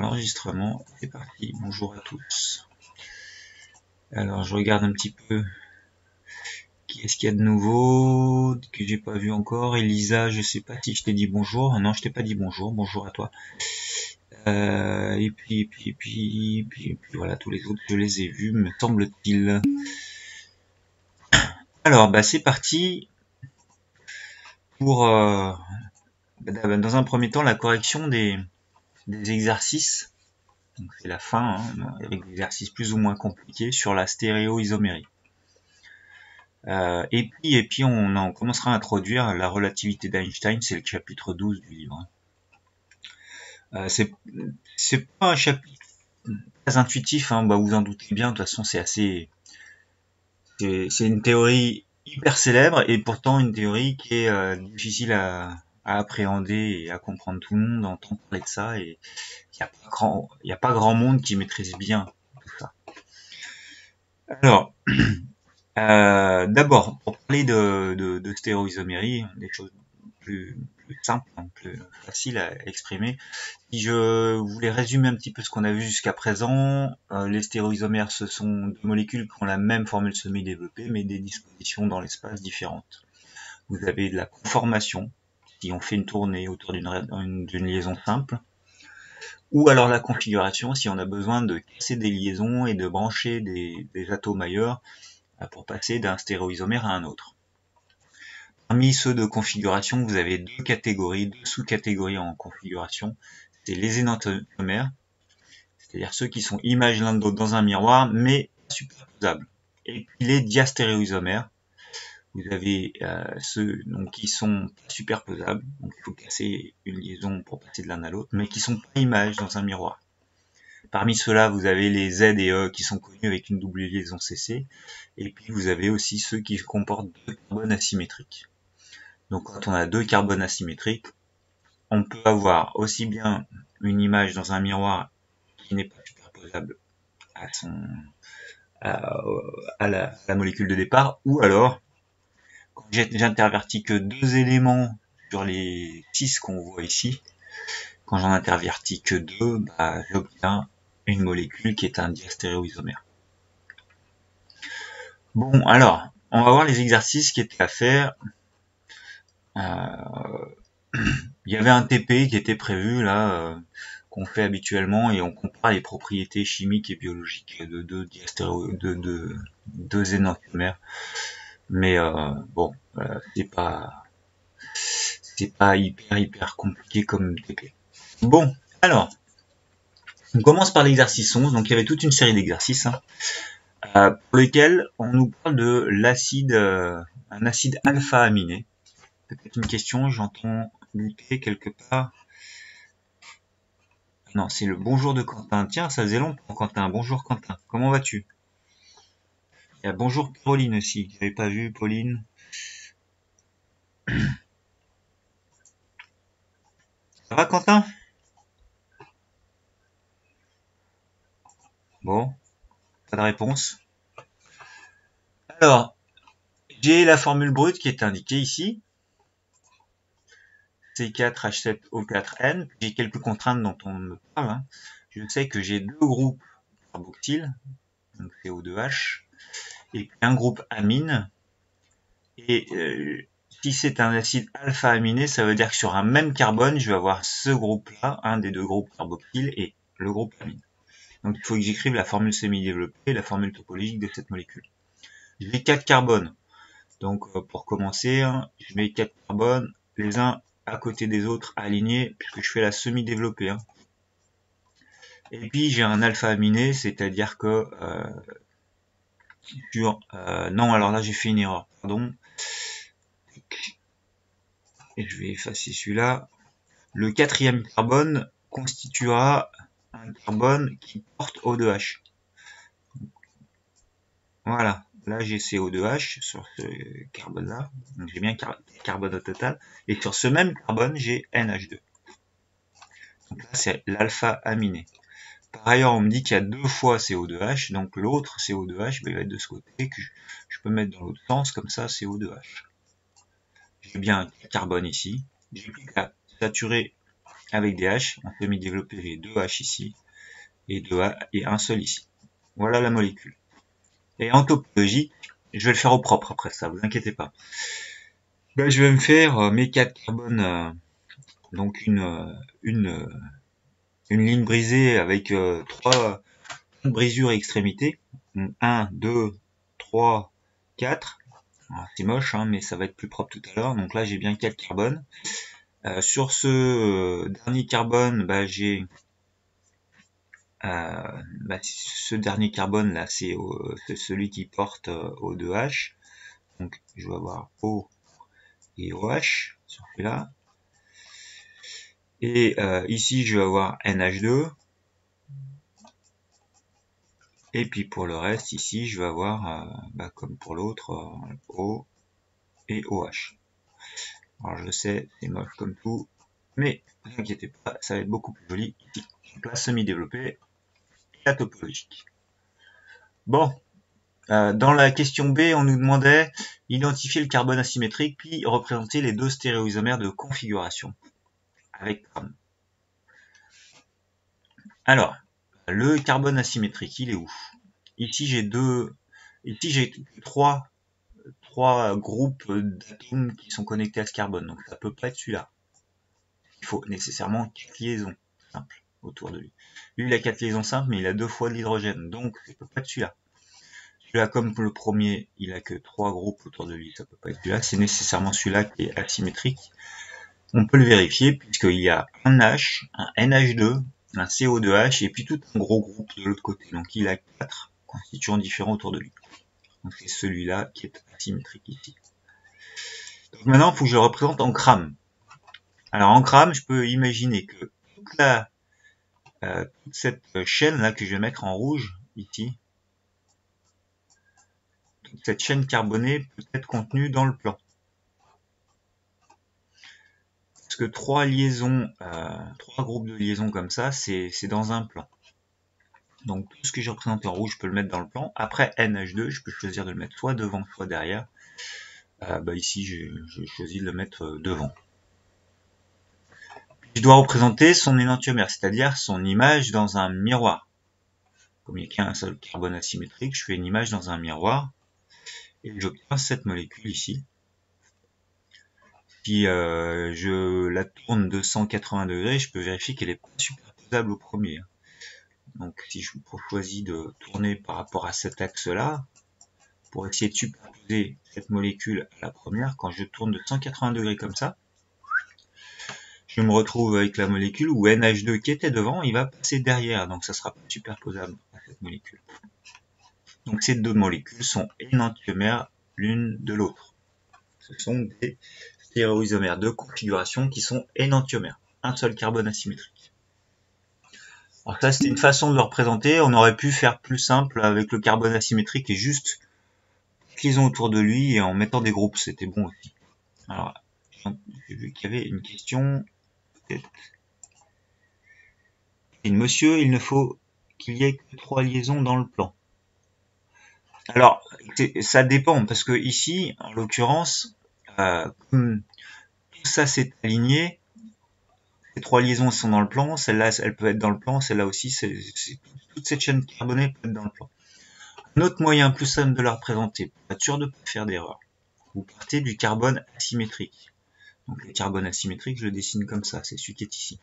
Enregistrement, c'est parti. Bonjour à tous. Alors je regarde un petit peu qui est-ce qu'il y a de nouveau que j'ai pas vu encore. Elisa, je sais pas si je t'ai dit bonjour. Non, je t'ai pas dit bonjour. Bonjour à toi. Et puis voilà, tous les autres je les ai vus, me semble-t-il. Alors bah c'est parti pour dans un premier temps la correction des exercices. Donc c'est la fin, hein, avec des exercices plus ou moins compliqués sur la stéréoisomérie. Et puis on commencera à introduire la relativité d'Einstein, c'est le chapitre 12 du livre. C'est pas un chapitre très intuitif, hein, bah vous en doutez bien, de toute façon c'est une théorie hyper célèbre et pourtant une théorie qui est difficile à appréhender et à comprendre. Tout le monde entend parler de ça et il y a pas grand monde qui maîtrise bien tout ça. Alors, d'abord, pour parler de stéréoisomérie, des choses plus simples, hein, plus faciles à exprimer, si je voulais résumer un petit peu ce qu'on a vu jusqu'à présent, les stéréoisomères, ce sont deux molécules qui ont la même formule semi-développée, mais des dispositions dans l'espace différentes. Vous avez de la conformation, si on fait une tournée autour d'une liaison simple, ou alors la configuration, si on a besoin de casser des liaisons et de brancher des atomes ailleurs, pour passer d'un stéréoisomère à un autre. Parmi ceux de configuration, vous avez deux catégories, deux sous-catégories en configuration. C'est les énantiomères, c'est-à-dire ceux qui sont images l'un de l'autre dans un miroir, mais superposables. Et puis les diastéréoisomères, vous avez ceux donc, qui sont superposables, donc il faut casser une liaison pour passer de l'un à l'autre, mais qui sont pas images dans un miroir. Parmi ceux-là, vous avez les Z et E qui sont connus avec une double liaison CC, et puis vous avez aussi ceux qui comportent deux carbones asymétriques. Donc quand on a deux carbones asymétriques, on peut avoir aussi bien une image dans un miroir qui n'est pas superposable à la molécule de départ, ou alors, quand j'intervertis que deux éléments sur les 6 qu'on voit ici, quand j'en intervertis que deux, bah, j'obtiens une molécule qui est un diastéréoisomère. Bon, alors, on va voir les exercices qui étaient à faire. Il y avait un TP qui était prévu là, qu'on fait habituellement, et on compare les propriétés chimiques et biologiques de deux énantiomères. Mais bon, c'est pas hyper compliqué comme TP. Bon, alors, on commence par l'exercice 11. Donc il y avait toute une série d'exercices, hein, pour lesquels on nous parle de l'acide, un acide alpha-aminé. Peut-être une question, j'entends lutter quelque part. Non, c'est le bonjour de Quentin. Tiens, ça faisait long pour Quentin. Bonjour Quentin, comment vas-tu? Il y a bonjour Pauline aussi, j'avais pas vu Pauline. Ça va Quentin? Bon, pas de réponse. Alors, j'ai la formule brute qui est indiquée ici. C4H7O4N. J'ai quelques contraintes dont on me parle, hein. Je sais que j'ai deux groupes carboxyles, donc CO2H, et puis un groupe amine. Et si c'est un acide alpha-aminé, ça veut dire que sur un même carbone, je vais avoir ce groupe-là, un des deux groupes carboxyles, et le groupe amine. Donc il faut que j'écrive la formule semi-développée, la formule topologique de cette molécule. J'ai 4 carbones. Donc pour commencer, hein, je mets 4 carbones, les uns à côté des autres alignés, puisque je fais la semi-développée. Hein. Et puis j'ai un alpha-aminé, c'est-à-dire que non, alors là j'ai fait une erreur, pardon. Et je vais effacer celui-là. Le quatrième carbone constituera un carbone qui porte O2H. Voilà, là j'ai CO2H sur ce carbone-là, donc j'ai bien carbone au total, et sur ce même carbone j'ai NH2. Donc là c'est l'alpha-aminé. Par ailleurs, on me dit qu'il y a deux fois CO2H, donc l'autre CO2H il va être de ce côté, que je peux mettre dans l'autre sens, comme ça CO2H. J'ai bien un carbone ici, j'ai plus qu'à saturer avec des H. En semi-développé, j'ai 2 H ici, et 2 A, et un seul ici. Voilà la molécule. Et en topologie, je vais le faire au propre après ça, vous inquiétez pas. Ben, je vais me faire mes 4 carbones, donc une ligne brisée avec 3 brisures et extrémités. 1, 2, 3, 4. C'est moche, hein, mais ça va être plus propre tout à l'heure. Donc là, j'ai bien 4 carbones. Sur ce dernier carbone, bah, j'ai ce dernier carbone là, c'est celui qui porte O2H. Donc je vais avoir O et OH sur celui-là. Et ici, je vais avoir NH2. Et puis pour le reste, ici, je vais avoir, comme pour l'autre, O et OH. Alors je sais, c'est moche comme tout, mais ne vous inquiétez pas, ça va être beaucoup plus joli ici. Donc la semi-développée et la topologique. Bon, dans la question B, on nous demandait identifier le carbone asymétrique, puis représenter les deux stéréoisomères de configuration avec CRAM. Alors, le carbone asymétrique, il est où? Ici, j'ai trois groupes d'atomes qui sont connectés à ce carbone, donc ça peut pas être celui-là. Il faut nécessairement 4 liaisons simples autour de lui. Lui, il a 4 liaisons simples, mais il a 2 fois de l'hydrogène, donc ça peut pas être celui-là. Celui-là, comme le premier, il a que 3 groupes autour de lui, ça peut pas être celui-là, c'est nécessairement celui-là qui est asymétrique. On peut le vérifier puisqu'il y a un H, un NH2, un CO2H et puis tout un gros groupe de l'autre côté. Donc il a 4 constituants différents autour de lui. Donc c'est celui-là qui est asymétrique ici. Donc maintenant, il faut que je le représente en grammes. Alors en grammes, je peux imaginer que toute cette chaîne là que je vais mettre en rouge ici, toute cette chaîne carbonée peut être contenue dans le plan. Parce que 3 groupes de liaisons comme ça, c'est dans un plan. Donc tout ce que j'ai représenté en rouge, je peux le mettre dans le plan. Après NH2, je peux choisir de le mettre soit devant, soit derrière. Ici, j'ai choisi de le mettre devant. Je dois représenter son énantiomère, c'est-à-dire son image dans un miroir. Comme il n'y a qu'un seul carbone asymétrique, je fais une image dans un miroir et j'obtiens cette molécule ici. Si je la tourne de 180 degrés, je peux vérifier qu'elle est pas superposable au premier. Donc si je choisis de tourner par rapport à cet axe-là, pour essayer de superposer cette molécule à la première, quand je tourne de 180 degrés comme ça, je me retrouve avec la molécule où NH2 qui était devant, il va passer derrière, donc ça sera pas superposable à cette molécule. Donc ces deux molécules sont énantiomères l'une de l'autre. Ce sont des stéréoisomères de configuration qui sont énantiomères, un seul carbone asymétrique. Alors ça, c'était une façon de le représenter. On aurait pu faire plus simple avec le carbone asymétrique et juste liaison autour de lui et en mettant des groupes, c'était bon aussi. Alors, j'ai vu qu'il y avait une question. Monsieur, il ne faut qu'il y ait que 3 liaisons dans le plan. Alors, ça dépend, parce que ici, en l'occurrence, comme tout ça s'est aligné, les 3 liaisons sont dans le plan, celle-là, elle peut être dans le plan, celle-là aussi, toute cette chaîne carbonée peut être dans le plan. Un autre moyen plus simple de la représenter, pour être sûr de ne pas faire d'erreur, vous partez du carbone asymétrique. Donc le carbone asymétrique, je le dessine comme ça, c'est celui qui est ici.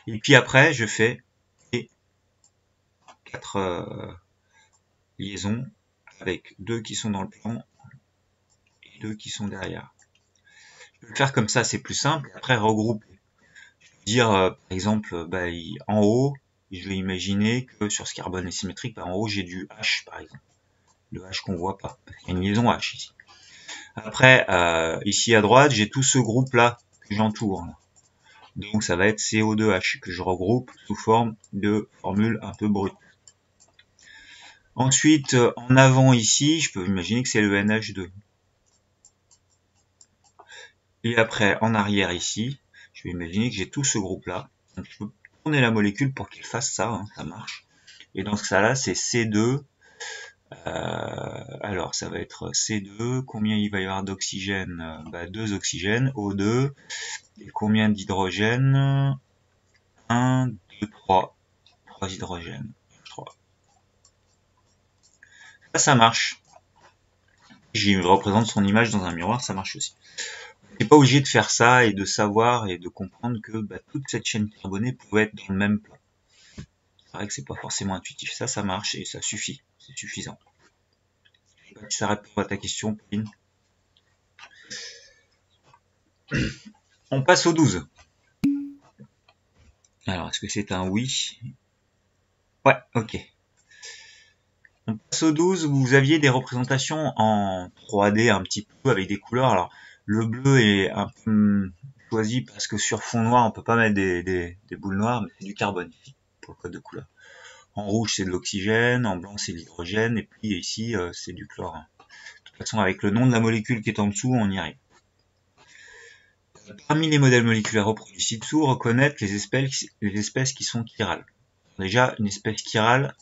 Et puis après, je fais les 4 liaisons avec 2 qui sont dans le plan et 2 qui sont derrière. Je peux le faire comme ça, c'est plus simple. Après, regrouper. Je peux dire, par exemple, en haut, je vais imaginer que sur ce carbone asymétrique, en haut, j'ai du H, par exemple. Le H qu'on voit pas, parce qu'il y a une liaison H ici. Après, ici à droite, j'ai tout ce groupe-là que j'entoure. Donc ça va être CO2H que je regroupe sous forme de formule un peu brute. Ensuite, en avant ici, je peux imaginer que c'est le NH2. Et après, en arrière ici, je vais imaginer que j'ai tout ce groupe-là. Donc je peux tourner la molécule pour qu'il fasse ça, hein, ça marche. Et dans ce cas-là, c'est C2, Alors, ça va être C2. Combien il va y avoir d'oxygène? 2 oxygènes, O2. Et combien d'hydrogène? 1, 2, 3. 3 hydrogènes. 3. Ça marche. J'y représente son image dans un miroir, ça marche aussi. On n'est pas obligé de faire ça et de savoir et de comprendre que toute cette chaîne carbonée pouvait être dans le même plan. C'est vrai que c'est pas forcément intuitif. Ça marche et ça suffit. C'est suffisant. Ça répond à ta question, Pauline. On passe au 12. Alors, est-ce que c'est un oui? Ouais, ok. On passe au 12, vous aviez des représentations en 3D un petit peu avec des couleurs. Alors, le bleu est un peu choisi parce que sur fond noir, on peut pas mettre des boules noires, mais c'est du carbone ici, pour le code de couleur. En rouge, c'est de l'oxygène, en blanc, c'est de l'hydrogène, et puis ici, c'est du chlore. De toute façon, avec le nom de la molécule qui est en dessous, on y arrive. Parmi les modèles moléculaires reproduits ci-dessous, reconnaître les espèces qui sont chirales. Déjà, une espèce chirale,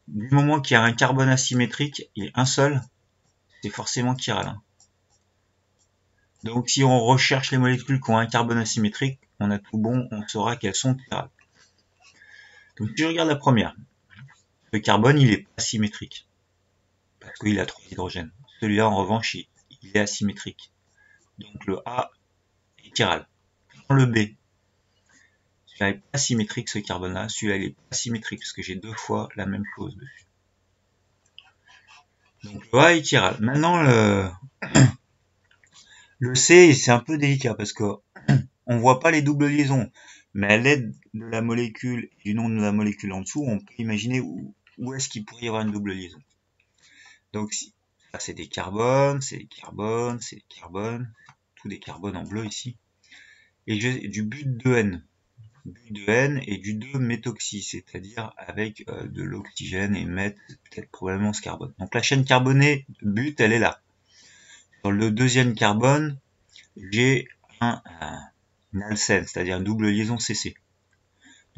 du moment qu'il y a un carbone asymétrique et un seul, c'est forcément chiral. Hein. Donc si on recherche les molécules qui ont un carbone asymétrique, on a tout bon, on saura qu'elles sont chirales. Donc si je regarde la première, le carbone il est pas symétrique, parce qu'il a 3 hydrogènes. Celui-là en revanche, il est asymétrique. Donc le A est chiral. Le B, celui-là est pas symétrique ce carbone-là, celui-là il est pas symétrique, parce que j'ai 2 fois la même chose dessus. Donc le A est chiral. Maintenant le C, c'est un peu délicat parce que on voit pas les doubles liaisons, mais à l'aide de la molécule et du nom de la molécule en dessous, on peut imaginer où est-ce qu'il pourrait y avoir une double liaison. Donc ça c'est des carbones, c'est des carbones, c'est des carbones, tous des carbones en bleu ici. Et j'ai du but 2N. But 2N et du 2-méthoxy, c'est-à-dire avec de l'oxygène et mettre peut-être probablement ce carbone. Donc la chaîne carbonée de but, elle est là. Dans le deuxième carbone, j'ai une alcène, c'est-à-dire une double liaison CC.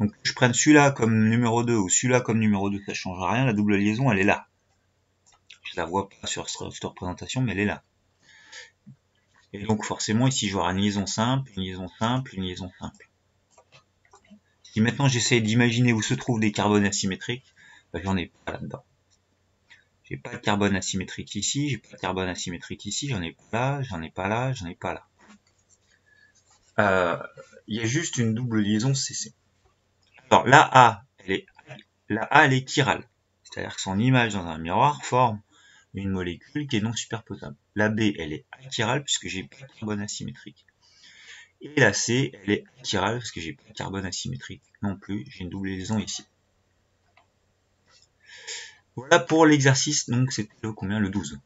Donc que je prenne celui-là comme numéro 2 ou celui-là comme numéro 2, ça ne change rien, la double liaison elle est là. Je la vois pas sur cette représentation, mais elle est là. Et donc forcément ici je vais avoir une liaison simple, une liaison simple, une liaison simple. Si maintenant j'essaie d'imaginer où se trouvent des carbones asymétriques, j'en ai pas là-dedans. J'ai pas de carbone asymétrique ici, j'ai pas de carbone asymétrique ici, j'en ai pas là, j'en ai pas là, j'en ai pas là. Il y a juste une double liaison CC. Alors la A, elle est chirale. C'est-à-dire que son image dans un miroir forme une molécule qui est non superposable. La B, elle est achirale puisque j'ai pas de carbone asymétrique. Et la C, elle est achirale parce que j'ai pas de carbone asymétrique non plus. J'ai une double liaison ici. Voilà pour l'exercice, donc c'est le combien? Le 12.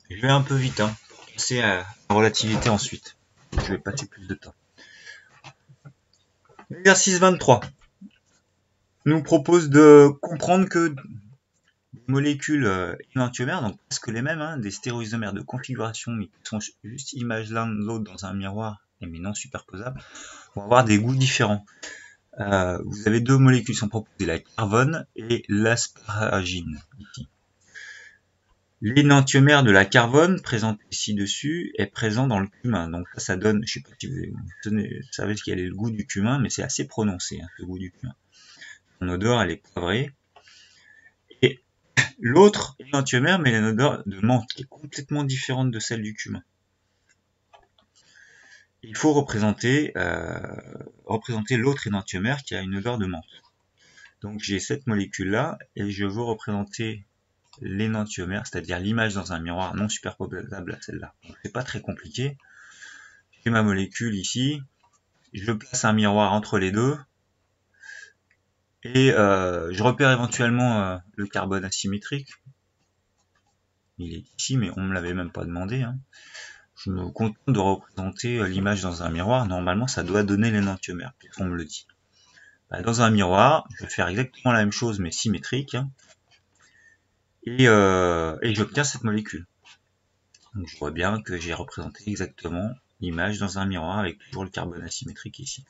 Je vais un peu vite, hein, pour passer à la relativité ensuite. Je vais passer plus de temps. L'exercice 23 nous propose de comprendre que des molécules énantiomères, donc presque les mêmes, hein, des stéréoisomères de configuration, mais qui sont juste images l'un de l'autre dans un miroir, mais non superposables, vont avoir des goûts différents. Vous avez deux molécules qui sont proposées, la carbone et l'asparagine, ici. L'énantiomère de la carbone, présente ici dessus, est présent dans le cumin. Donc ça donne, je sais pas si vous savez quel est le goût du cumin, mais c'est assez prononcé, hein, ce goût du cumin. Son odeur, elle est poivrée. Et l'autre énantiomère, mais une odeur de menthe, qui est complètement différente de celle du cumin. Il faut représenter l'autre énantiomère qui a une odeur de menthe. Donc j'ai cette molécule-là, et je veux représenter l'énantiomère, c'est-à-dire l'image dans un miroir non superposable à celle-là. Donc c'est pas très compliqué. J'ai ma molécule ici, je place un miroir entre les deux, et je repère éventuellement le carbone asymétrique. Il est ici, mais on me l'avait même pas demandé. Hein. Je me contente de représenter l'image dans un miroir. Normalement, ça doit donner l'énantiomère, puisqu'on me le dit. Dans un miroir, je vais faire exactement la même chose, mais symétrique. Hein, et j'obtiens cette molécule. Donc je vois bien que j'ai représenté exactement l'image dans un miroir avec toujours le carbone asymétrique ici.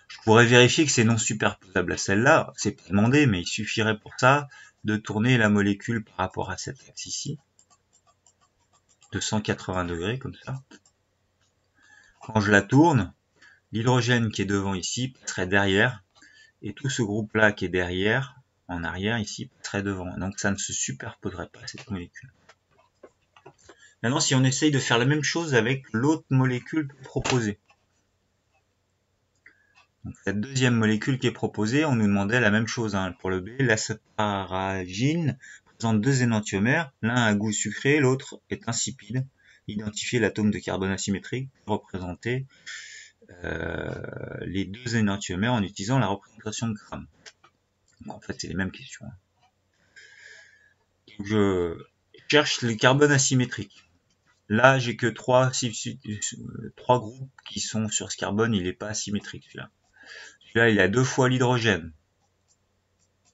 Je pourrais vérifier que c'est non superposable à celle-là, c'est pas demandé, mais il suffirait pour ça de tourner la molécule par rapport à cet axe ici, de 180 degrés, comme ça. Quand je la tourne, l'hydrogène qui est devant ici passerait derrière, et tout ce groupe-là qui est derrière, en arrière ici, passerait devant. Donc ça ne se superposerait pas, cette molécule. Maintenant, si on essaye de faire la même chose avec l'autre molécule proposée. Donc, cette deuxième molécule qui est proposée, on nous demandait la même chose hein, pour le B. L'asparagine présente deux énantiomères, l'un a goût sucré, l'autre est insipide. Identifier l'atome de carbone asymétrique, représenter les deux énantiomères en utilisant la représentation de grammes. Donc, en fait, c'est les mêmes questions. Donc, je cherche les carbones asymétriques. Là, j'ai que trois groupes qui sont sur ce carbone, il n'est pas asymétrique celui-là. Celui-là, il a 2 fois l'hydrogène.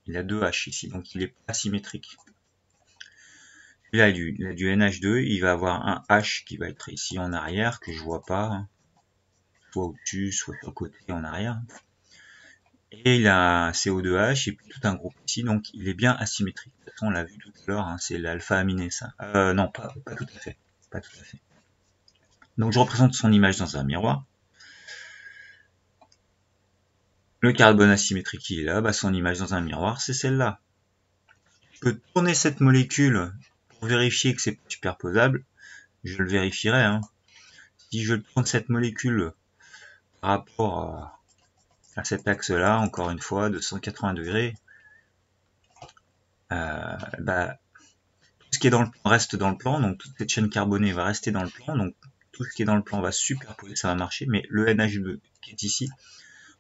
Il a 2 H ici, donc il n'est pas asymétrique. Celui-là, il a du NH2, il va avoir un H qui va être ici en arrière, que je vois pas, hein. Soit au-dessus, soit sur le côté en arrière. Et il a un CO2H et puis tout un groupe ici, donc il est bien asymétrique. De toute façon, on l'a vu tout à l'heure, hein, c'est l'alpha-aminé ça. Non, pas tout à fait. Pas tout à fait. Donc je représente son image dans un miroir. Le carbone asymétrique qui est là, bah, son image dans un miroir, c'est celle-là. Je peux tourner cette molécule pour vérifier que c'est superposable. Je le vérifierai. Hein. Si je tourne cette molécule par rapport à cet axe-là, encore une fois, de 180 degrés, bah, tout ce qui est dans le plan reste dans le plan, donc toute cette chaîne carbonée va rester dans le plan, donc tout ce qui est dans le plan va se superposer, ça va marcher, mais le NH2 qui est ici,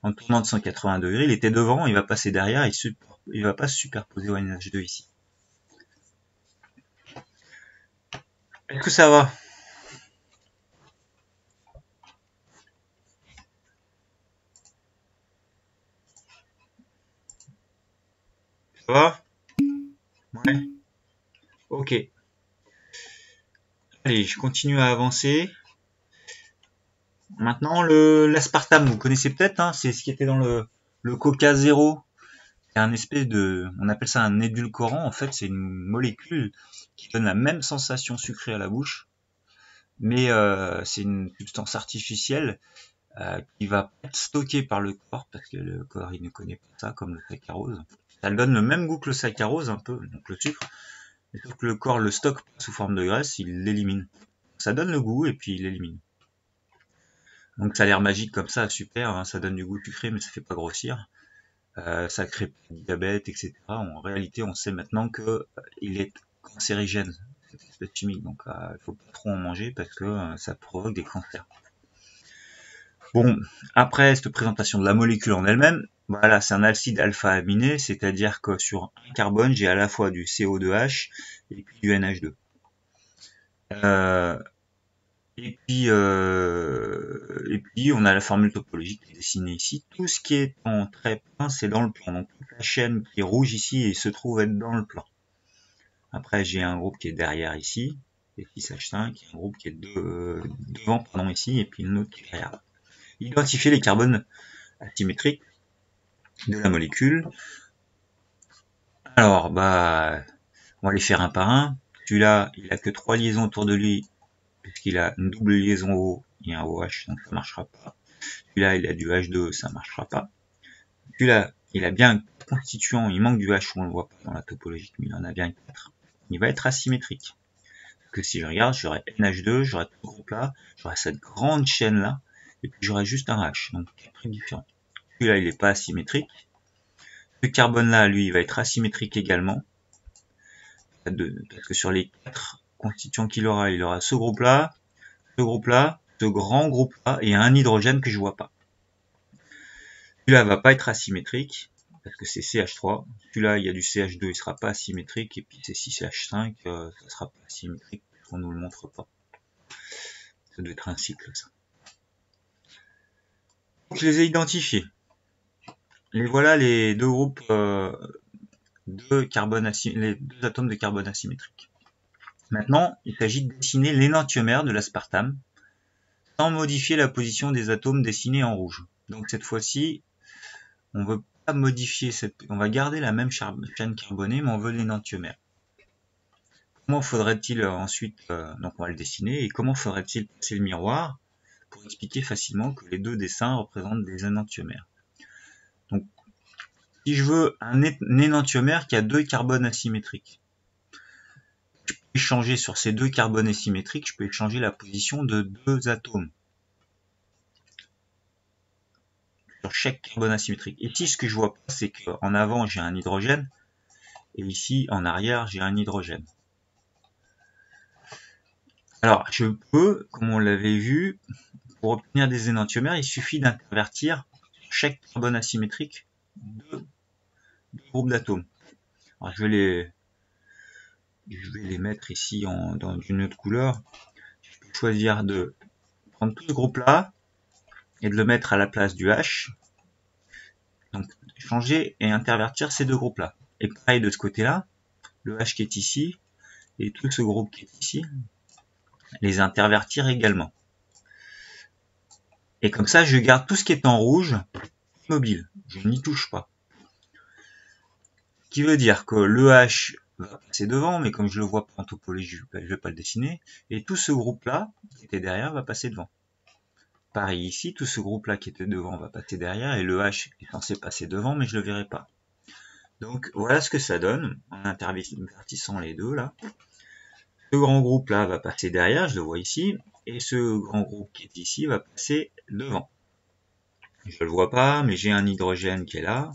en tournant de 180 degrés, il était devant, il va passer derrière, il va pas se superposer au NH2 ici. Est-ce que ça va? Ça va? Ouais. Ok. Allez, je continue à avancer. Maintenant, l'aspartame, vous connaissez peut-être, hein, c'est ce qui était dans le Coca Zéro. C'est un espèce de, on appelle ça un édulcorant. En fait, c'est une molécule qui donne la même sensation sucrée à la bouche, mais c'est une substance artificielle qui va être stockée par le corps parce que le corps il ne connaît pas ça comme le saccharose. Ça donne le même goût que le saccharose un peu, donc le sucre, mais sauf que le corps le stocke sous forme de graisse, il l'élimine. Ça donne le goût et puis il l'élimine. Donc ça a l'air magique comme ça, super, hein, ça donne du goût sucré mais ça fait pas grossir. Ça crée pas de diabète, etc. En réalité, on sait maintenant que il est cancérigène, cette espèce chimique. Donc, il faut pas trop en manger parce que ça provoque des cancers. Bon, après cette présentation de la molécule en elle-même, voilà, c'est un alcide alpha-aminé, c'est-à-dire que sur un carbone, j'ai à la fois du CO2H et puis du NH2. Et puis, on a la formule topologique qui est dessinée ici. Tout ce qui est en trait plein, c'est dans le plan. Donc, toute la chaîne qui est rouge ici et se trouve être dans le plan. Après, j'ai un groupe qui est derrière ici, F6H5, un groupe qui est devant, pardon, ici, et puis une autre qui est derrière. Identifier les carbones asymétriques de la molécule. Alors, bah, on va les faire un par un. Celui-là, il a que 3 liaisons autour de lui, puisqu'il a une double liaison O et un OH, donc ça marchera pas. Celui-là, il a du H2, ça marchera pas. Celui-là, il a bien un constituant, il manque du H, on le voit pas dans la topologique, mais il en a bien 4. Il va être asymétrique. Parce que si je regarde, j'aurai NH2, j'aurai tout ce groupe-là, j'aurai cette grande chaîne-là, et puis j'aurai juste un H, donc 4 trucs différents. Celui-là, il n'est pas asymétrique. Ce carbone-là, lui, il va être asymétrique également. Parce que sur les 4 constituants qu'il aura, il aura ce groupe-là, ce grand groupe-là, et un hydrogène que je vois pas. Celui-là va pas être asymétrique, parce que c'est CH3. Celui-là, il y a du CH2, il sera pas asymétrique, et puis c'est 6H5, ça sera pas asymétrique, on nous le montre pas. Ça doit être un cycle, ça. Donc, je les ai identifiés. Les voilà les deux groupes les deux atomes de carbone asymétriques. Maintenant, il s'agit de dessiner l'énantiomère de l'aspartame sans modifier la position des atomes dessinés en rouge. Donc cette fois-ci, on veut pas modifier on va garder la même chaîne carbonée, mais on veut l'énantiomère. Comment faudrait-il ensuite, donc on va le dessiner, et comment faudrait-il passer le miroir pour expliquer facilement que les deux dessins représentent des énantiomères. Donc, si je veux un énantiomère qui a deux carbones asymétriques, je peux échanger sur ces deux carbones asymétriques, je peux échanger la position de deux atomes sur chaque carbone asymétrique. Et ici, ce que je vois pas, c'est qu'en avant, j'ai un hydrogène, et ici, en arrière, j'ai un hydrogène. Alors, je peux, comme on l'avait vu, pour obtenir des énantiomères, il suffit d'intervertir chaque carbone asymétrique deux groupes d'atomes. Alors, je vais les mettre ici dans une autre couleur. Je peux choisir de prendre tout ce groupe-là et de le mettre à la place du H. Donc, changer et intervertir ces deux groupes-là. Et pareil de ce côté-là, le H qui est ici et tout ce groupe qui est ici, les intervertir également. Et comme ça, je garde tout ce qui est en rouge immobile. Je n'y touche pas. Ce qui veut dire que le H va passer devant, mais comme je le vois pas en topologie, je vais pas le dessiner. Et tout ce groupe-là, qui était derrière, va passer devant. Pareil ici, tout ce groupe-là qui était devant va passer derrière, et le H est censé passer devant, mais je le verrai pas. Donc voilà ce que ça donne, en intervertissant les deux là. Ce grand groupe là va passer derrière, je le vois ici, et ce grand groupe qui est ici va passer devant. Je le vois pas, mais j'ai un hydrogène qui est là,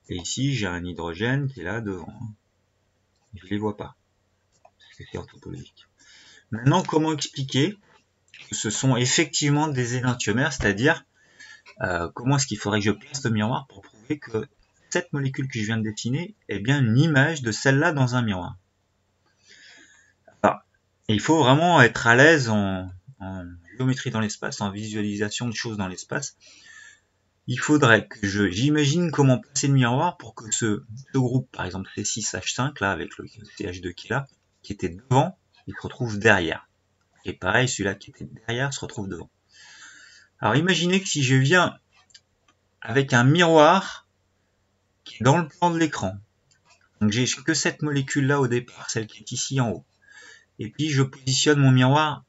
et ici j'ai un hydrogène qui est là devant. Je les vois pas, parce que c'est orthopologique. Maintenant, comment expliquer que ce sont effectivement des énantiomères, c'est-à-dire comment est-ce qu'il faudrait que je place le miroir pour prouver que cette molécule que je viens de dessiner est bien une image de celle-là dans un miroir. Alors, il faut vraiment être à l'aise en géométrie dans l'espace, en visualisation de choses dans l'espace. Il faudrait que j'imagine comment placer le miroir pour que ce groupe, par exemple C6H5, là, avec le CH2 qui est là, qui était devant, il se retrouve derrière. Et pareil, celui-là qui était derrière se retrouve devant. Alors imaginez que si je viens avec un miroir qui est dans le plan de l'écran, donc j'ai que cette molécule-là au départ, celle qui est ici en haut, et puis je positionne mon miroir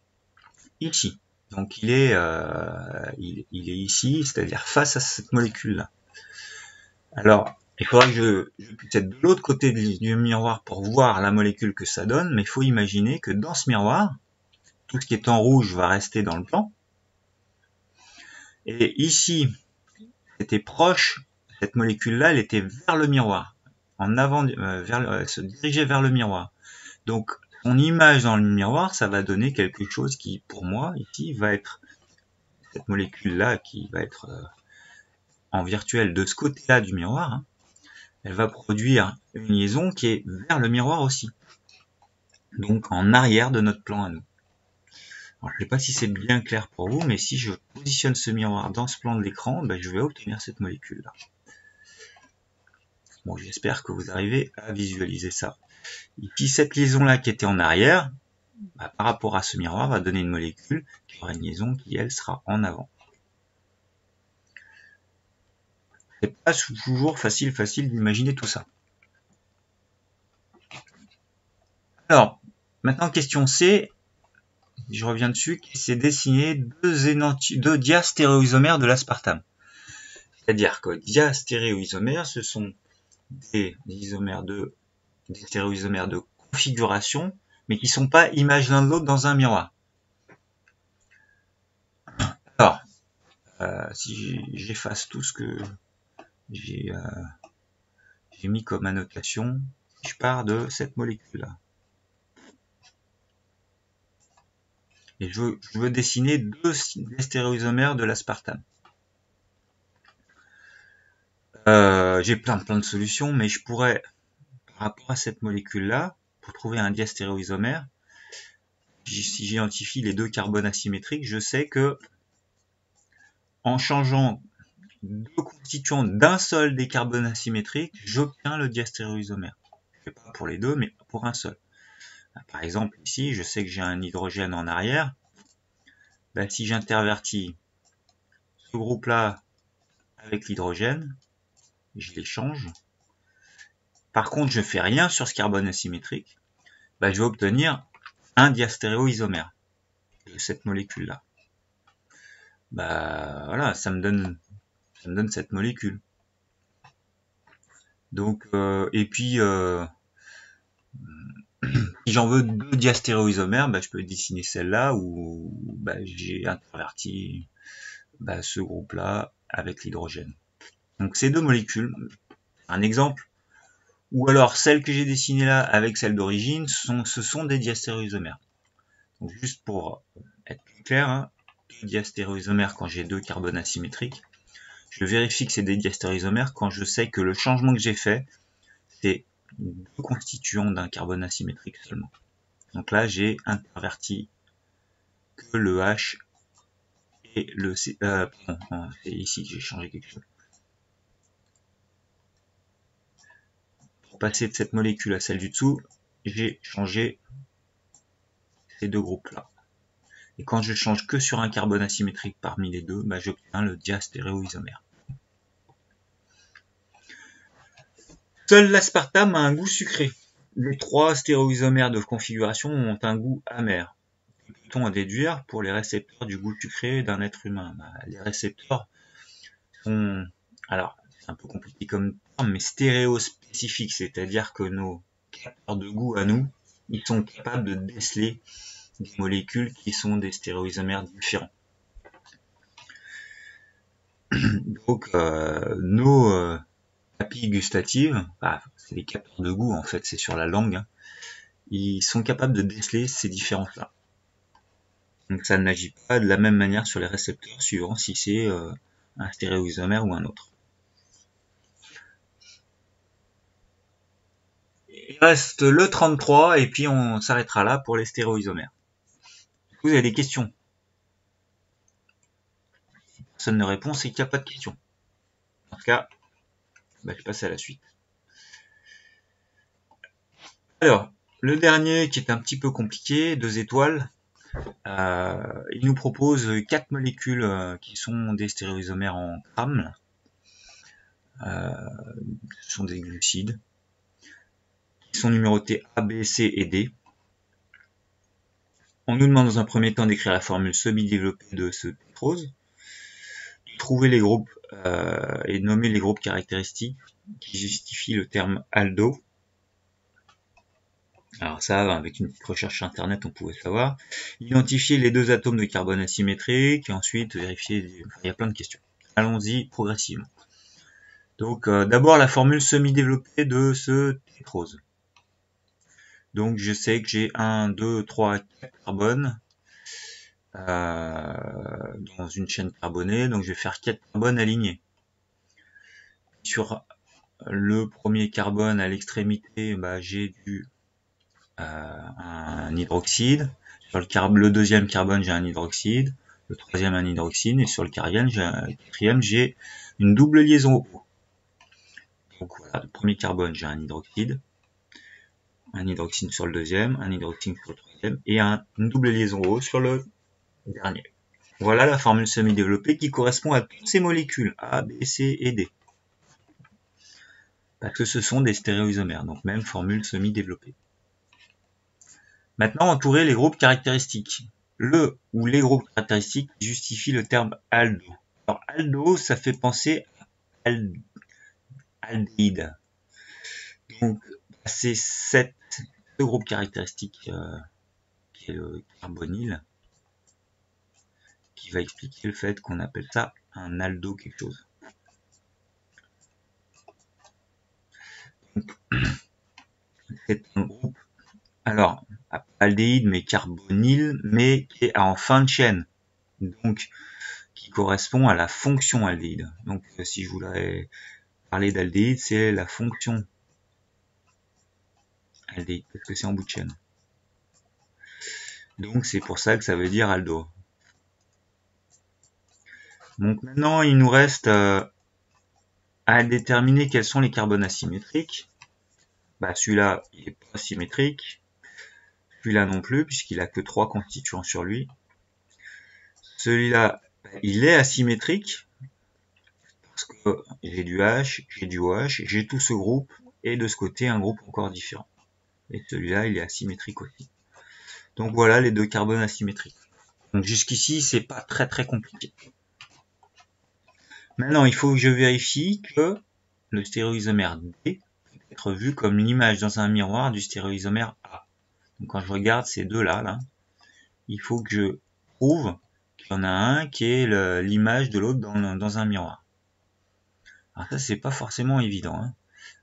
ici. Donc il est ici, c'est-à-dire face à cette molécule-là. Alors, il faudra que je puisse être de l'autre côté du miroir pour voir la molécule que ça donne, mais il faut imaginer que dans ce miroir, tout ce qui est en rouge va rester dans le plan. Et ici, c'était proche, cette molécule-là, elle était vers le miroir, en avant, elle se dirigeait vers le miroir. Donc, son image dans le miroir, ça va donner quelque chose qui, pour moi, ici, va être cette molécule-là qui va être en virtuel de ce côté-là du miroir. Hein, elle va produire une liaison qui est vers le miroir aussi. Donc, en arrière de notre plan à nous. Alors, je ne sais pas si c'est bien clair pour vous, mais si je positionne ce miroir dans ce plan de l'écran, ben, je vais obtenir cette molécule-là. Bon, j'espère que vous arrivez à visualiser ça. Ici, cette liaison-là qui était en arrière, bah, par rapport à ce miroir, va donner une molécule qui aura une liaison qui, elle, sera en avant. C'est pas toujours facile d'imaginer tout ça. Alors, maintenant, question C, je reviens dessus, c'est dessiner deux diastéréoisomères de l'aspartame. C'est-à-dire que diastéréoisomères, ce sont des stéréoisomères de configuration, mais qui ne sont pas images l'un de l'autre dans un miroir. Alors, si j'efface tout ce que j'ai mis comme annotation, je pars de cette molécule-là. Et je veux dessiner deux stéréoisomères de l'aspartame. J'ai plein de solutions, mais je pourrais, par rapport à cette molécule-là, pour trouver un diastéréoisomère, si j'identifie les deux carbones asymétriques, je sais que en changeant deux constituants d'un seul des carbones asymétriques, j'obtiens le diastéréoisomère. Je ne fais pas pour les deux, mais pour un seul. Par exemple, ici, je sais que j'ai un hydrogène en arrière. Ben, si j'intervertis ce groupe-là avec l'hydrogène, je les change. Par contre, je fais rien sur ce carbone asymétrique, bah, je vais obtenir un diastéréoisomère de cette molécule-là. Bah voilà, ça me donne cette molécule. Donc, et puis, si j'en veux 2 diastéréoisomères, bah, je peux dessiner celle-là où bah, j'ai interverti bah, ce groupe-là avec l'hydrogène. Donc ces deux molécules, un exemple, ou alors celle que j'ai dessinée là avec celle d'origine, ce sont des diastéréoisomères. Donc juste pour être plus clair, hein, diastéréoisomères quand j'ai 2 carbones asymétriques, je vérifie que c'est des diastéréoisomères quand je sais que le changement que j'ai fait, c'est 2 constituants d'un carbone asymétrique seulement. Donc là, j'ai interverti que le H et le C. Pardon, c'est ici que j'ai changé quelque chose. Pour passer de cette molécule à celle du dessous, j'ai changé ces deux groupes-là. Et quand je change que sur un carbone asymétrique parmi les deux, bah, j'obtiens le diastéréoisomère. Seul l'aspartame a un goût sucré. Les 3 stéréoisomères de configuration ont un goût amer. Que peut-on en déduire pour les récepteurs du goût sucré d'un être humain? Bah, les récepteurs sont, alors c'est un peu compliqué comme terme, mais stéréospécifiques, c'est-à-dire que nos capteurs de goût à nous, ils sont capables de déceler des molécules qui sont des stéréoisomères différents. Donc nos papilles gustatives, bah, c'est les capteurs de goût en fait, c'est sur la langue, hein, ils sont capables de déceler ces différences-là. Donc ça n'agit pas de la même manière sur les récepteurs suivant si c'est un stéréoisomère ou un autre. Il reste le 33 et puis on s'arrêtera là pour les stéréoisomères. Vous avez des questions? Si personne ne répond, c'est qu'il n'y a pas de questions. Dans ce cas, bah, je passe à la suite. Alors, le dernier qui est un petit peu compliqué, 2 étoiles, il nous propose 4 molécules qui sont des stéréoisomères en grammes. Ce sont des glucides qui sont numérotés A, B, C et D. On nous demande dans un premier temps d'écrire la formule semi-développée de ce tétrose, de trouver les groupes et de nommer les groupes caractéristiques qui justifient le terme aldo. Alors ça, avec une petite recherche internet, on pouvait savoir. Identifier les 2 atomes de carbone asymétriques, et ensuite vérifier, il y a plein de questions. Allons-y progressivement. Donc d'abord la formule semi-développée de ce tétrose. Donc je sais que j'ai 1, 2, 3, 4 carbones dans une chaîne carbonée, donc je vais faire 4 carbones alignés. Sur le premier carbone à l'extrémité, bah, j'ai un hydroxyde. Sur le deuxième carbone, j'ai un hydroxyde. Le troisième, un hydroxyde. Et sur le quatrième, j'ai une double liaison O. Donc voilà, le premier carbone, j'ai un hydroxyde sur le deuxième, un hydroxyde sur le troisième, et une double liaison O sur le dernier. Voilà la formule semi-développée qui correspond à toutes ces molécules, A, B, C et D. Parce que ce sont des stéréoisomères, donc même formule semi-développée. Maintenant, entourer les groupes caractéristiques. Le ou les groupes caractéristiques justifient le terme aldo. Alors aldo, ça fait penser à aldéhyde. Donc c'est ce groupe caractéristique qui est le carbonyle qui va expliquer le fait qu'on appelle ça un aldo quelque chose. Donc, c'est un groupe, alors pas aldéhyde mais carbonyle, mais qui est en fin de chaîne, donc qui correspond à la fonction aldéhyde. Donc si je voulais parler d'aldéhyde, c'est la fonction aldéhyde, parce que c'est en bout de chaîne. Donc c'est pour ça que ça veut dire aldo. Donc maintenant il nous reste à déterminer quels sont les carbones asymétriques. Bah, celui-là il est pas symétrique, celui-là non plus puisqu'il a que 3 constituants sur lui. Celui-là il est asymétrique parce que j'ai du H, j'ai du OH, j'ai tout ce groupe, et de ce côté, un groupe encore différent. Et celui-là, il est asymétrique aussi. Donc voilà les deux carbones asymétriques. Donc jusqu'ici, c'est pas très compliqué. Maintenant, il faut que je vérifie que le stéréoisomère D peut être vu comme l'image dans un miroir du stéréoisomère A. Donc quand je regarde ces deux-là, là, il faut que je prouve qu'il y en a un qui est l'image de l'autre dans un miroir. Alors ça, c'est pas forcément évident. Hein.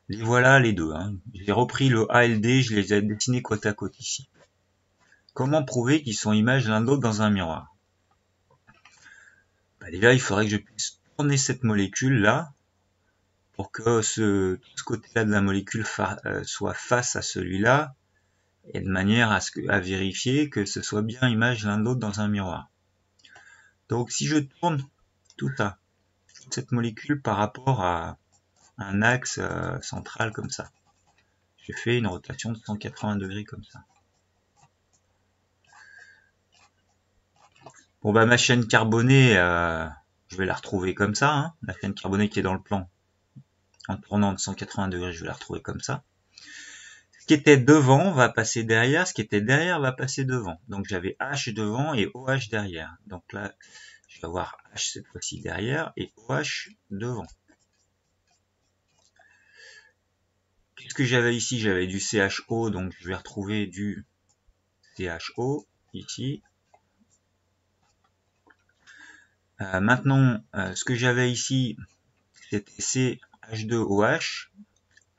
Et voilà les deux. Hein. J'ai repris le A et le D, je les ai dessinés côte à côte ici. Comment prouver qu'ils sont images l'un de l'autre dans un miroir? Déjà, il faudrait que je puisse tourner cette molécule-là pour que ce côté-là de la molécule soit face à celui-là, et de manière à vérifier que ce soit bien image l'un de l'autre dans un miroir. Donc si je tourne tout ça, toute cette molécule par rapport à un axe central comme ça, je fais une rotation de 180 degrés comme ça. Bon bah ma chaîne carbonée, je vais la retrouver comme ça, hein, la chaîne carbonée qui est dans le plan. En tournant de 180 degrés, je vais la retrouver comme ça. Ce qui était devant va passer derrière, ce qui était derrière va passer devant. Donc j'avais H devant et OH derrière. Donc là, je vais avoir H cette fois-ci derrière et OH devant. Qu'est-ce que j'avais ici? J'avais du CHO, donc je vais retrouver du CHO ici. Maintenant, ce que j'avais ici, c'était CH2OH,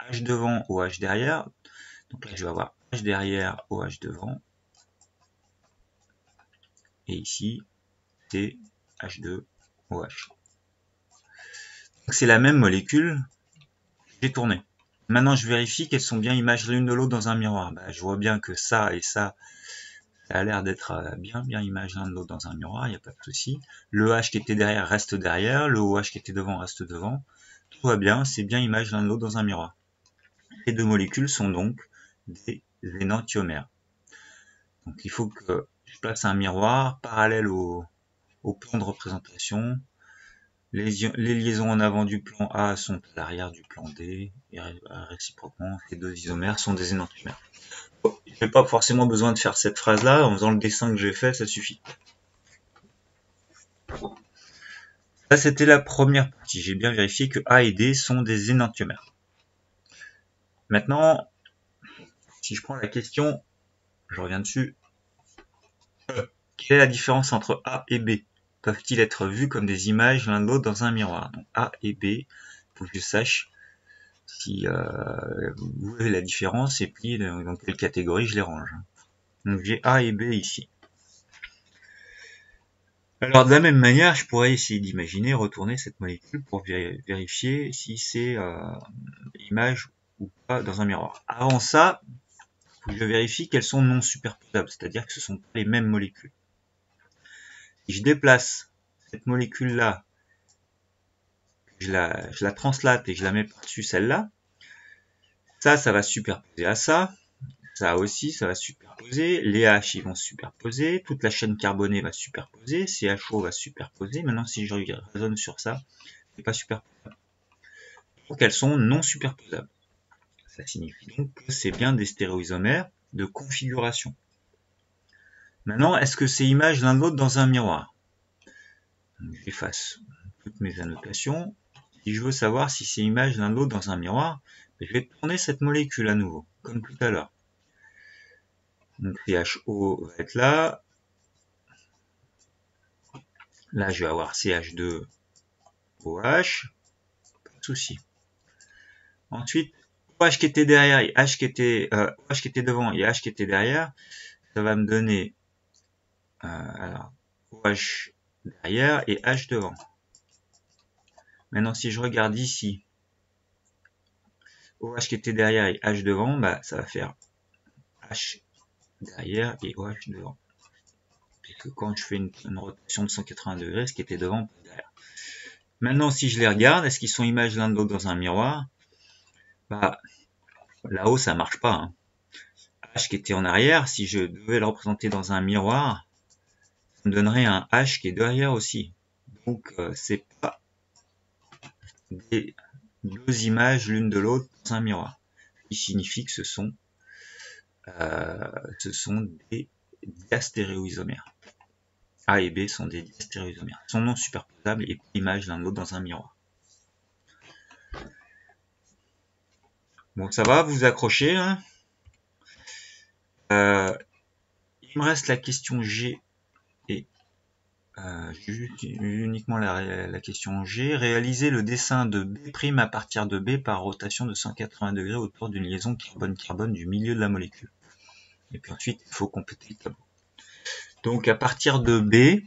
H devant, OH derrière. Donc là, je vais avoir H derrière, OH devant. Et ici, c'est H2OH. Donc c'est la même molécule que j'ai tournée. Maintenant, je vérifie qu'elles sont bien images l'une de l'autre dans un miroir. Bah, je vois bien que ça et ça a l'air d'être bien image l'un de l'autre dans un miroir, il n'y a pas de souci. Le H qui était derrière reste derrière, le OH qui était devant reste devant. Tout va bien, c'est bien image l'un de l'autre dans un miroir. Les deux molécules sont donc des énantiomères. Donc il faut que je place un miroir parallèle au plan de représentation. Les liaisons en avant du plan A sont à l'arrière du plan D, et réciproquement, les deux isomères sont des énantiomères. Je n'ai pas forcément besoin de faire cette phrase-là, en faisant le dessin que j'ai fait, ça suffit. Ça, c'était la première partie. J'ai bien vérifié que A et D sont des énantiomères. Maintenant, si je prends la question, je reviens dessus. Quelle est la différence entre A et B? Peuvent-ils être vus comme des images l'un de l'autre dans un miroir? Donc A et B, pour que je sache si où est la différence et puis dans quelle catégorie je les range. Donc j'ai A et B ici. Alors de la même manière, je pourrais essayer d'imaginer retourner cette molécule pour vérifier si c'est image ou pas dans un miroir. Avant ça, il faut que je vérifie qu'elles sont non superposables, c'est-à-dire que ce sont pas les mêmes molécules. Si je déplace cette molécule-là, je la translate et je la mets par-dessus celle-là, ça va superposer à ça. Ça aussi, ça va superposer. Les H, ils vont superposer. Toute la chaîne carbonée va superposer. CHO va superposer. Maintenant, si je raisonne sur ça, c'est pas superposable. Donc, elles sont non superposables. Ça signifie donc que c'est bien des stéréoisomères de configuration. Maintenant, est-ce que c'est image l'un de l'autre dans un miroir? J'efface toutes mes annotations. Si je veux savoir si c'est image l'un de l'autre dans un miroir, je vais tourner cette molécule à nouveau, comme tout à l'heure. Donc CHO va être là. Là, je vais avoir CH2OH. Pas de souci. Ensuite, OH qui était derrière et OH qui était devant et H qui était derrière, ça va me donner alors OH derrière et H devant. Maintenant, si je regarde ici, OH qui était derrière et H devant, bah, ça va faire H derrière et OH devant. Puisque quand je fais une rotation de 180 degrés, ce qui était devant passe derrière. Maintenant, si je les regarde, est-ce qu'ils sont images l'un de l'autre dans un miroir? Bah, là-haut, ça marche pas. Hein. H qui était en arrière, si je devais le représenter dans un miroir, ça me donnerait un H qui est derrière aussi. Donc, c'est pas des deux images l'une de l'autre dans un miroir. Ce qui signifie que ce sont des diastéréoisomères. A et B sont des diastéréoisomères. Sont non superposables et pas images l'un de l'autre dans un miroir. Bon, ça va, vous accrochez, hein. Il me reste la question G et uniquement la question G. Réaliser le dessin de B' à partir de B par rotation de 180 degrés autour d'une liaison carbone-carbone du milieu de la molécule. Et puis ensuite, il faut compléter le tableau. Donc à partir de B,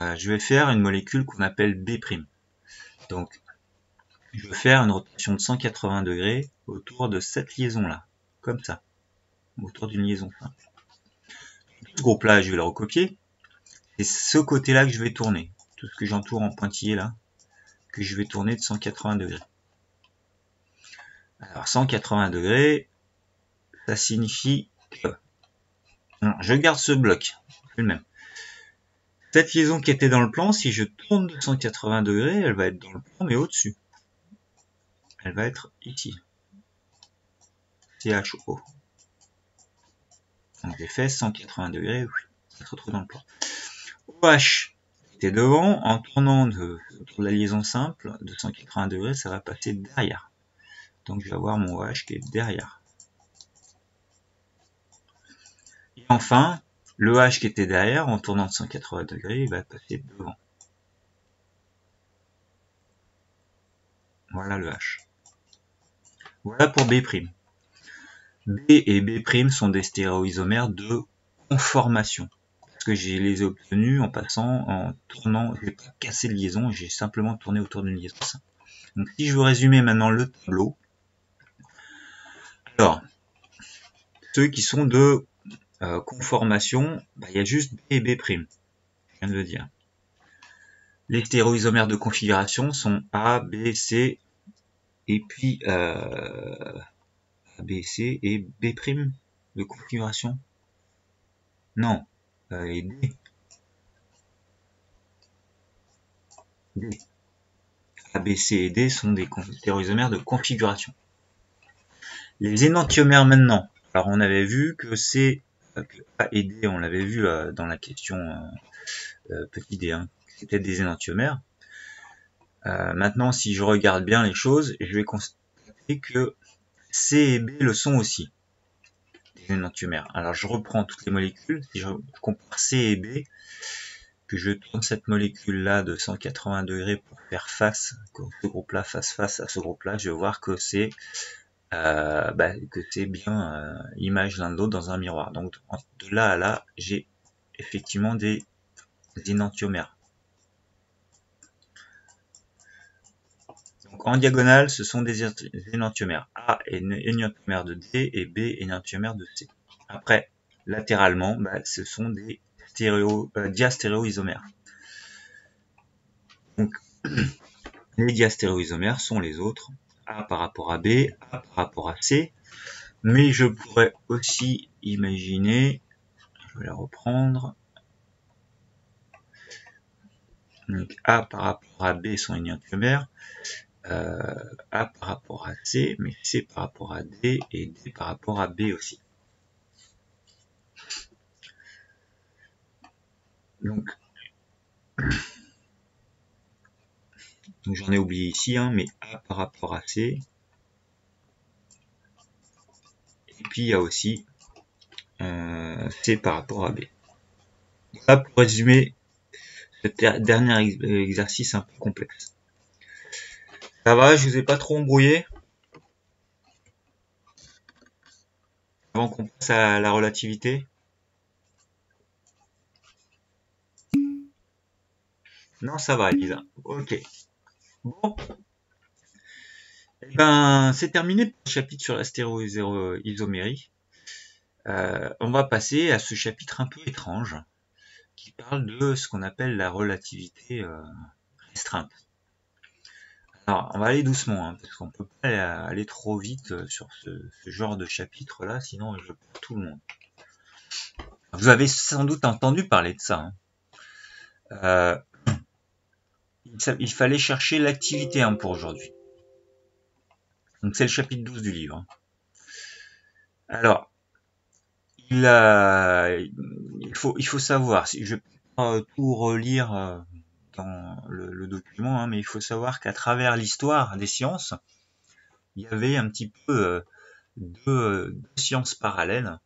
je vais faire une molécule qu'on appelle B'. Donc je vais faire une rotation de 180 degrés autour de cette liaison-là, comme ça, autour d'une liaison simple. Ce groupe-là, je vais le recopier. C'est ce côté-là que je vais tourner. Tout ce que j'entoure en pointillé là, que je vais tourner de 180 degrés. Alors 180 degrés, ça signifie que je garde ce bloc, c'est le même. Cette liaison qui était dans le plan, si je tourne de 180 degrés, elle va être dans le plan mais au-dessus. Elle va être ici. CHO. Donc j'ai fait 180 degrés, oui, ça se retrouve dans le plan. OH était devant, en tournant de la liaison simple de 180 degrés, ça va passer derrière. Donc je vais avoir mon OH qui est derrière. Et enfin, le H qui était derrière, en tournant de 180 degrés, il va passer devant. Voilà le H. Voilà pour B'. B et B' sont des stéréoisomères de conformation. Parce que je les ai obtenus en passant, en tournant, je n'ai pas cassé de liaison, j'ai simplement tourné autour d'une liaison simple. Donc si je veux résumer maintenant le tableau, alors, ceux qui sont de conformation, il y a juste B et B', je viens de le dire. Les stéréoisomères de configuration sont A, B, C, et puis A, B, C et B' de configuration. Non, et D. D. A, B, C et D sont des stéréoisomères de configuration. Les énantiomères maintenant. Alors on avait vu que C, que A et D, on l'avait vu dans la question petit d, hein, c'était des énantiomères. Maintenant, si je regarde bien les choses, je vais constater que C et B le sont aussi, des énantiomères. Alors je reprends toutes les molécules, si je compare C et B, que je tourne cette molécule-là de 180 degrés pour faire face, que ce groupe-là fasse face à ce groupe-là, je vais voir que c'est bien l'image l'un de l'autre dans un miroir. Donc de là à là, j'ai effectivement des énantiomères. Donc en diagonale, ce sont des énantiomères. A est énantiomère de D et B énantiomère de C. Après, latéralement, ce sont des diastéréoisomères. Donc les diastéréoisomères sont les autres. A par rapport à B, A par rapport à C. Mais je pourrais aussi imaginer, je vais la reprendre, donc A par rapport à B sont énantiomères, A par rapport à C, mais C par rapport à D et D par rapport à B aussi. Donc j'en ai oublié ici, hein, mais A par rapport à C. Et puis il y a aussi C par rapport à B. Voilà pour résumer ce dernier exercice un peu complexe. Ça va, je vous ai pas trop embrouillé? Avant qu'on passe à la relativité? Non, ça va, Elisa. Ok. Bon. Eh ben, c'est terminé pour le chapitre sur la stéréoisomérie. On va passer à ce chapitre un peu étrange qui parle de ce qu'on appelle la relativité restreinte. Alors, on va aller doucement, hein, parce qu'on peut pas aller trop vite sur ce genre de chapitre-là, sinon je perds tout le monde. Vous avez sans doute entendu parler de ça. Hein. il fallait chercher l'activité 1 pour aujourd'hui. Donc c'est le chapitre 12 du livre. Alors, il faut savoir, je vais pas tout relire dans le document, hein, mais il faut savoir qu'à travers l'histoire des sciences, il y avait un petit peu deux sciences parallèles.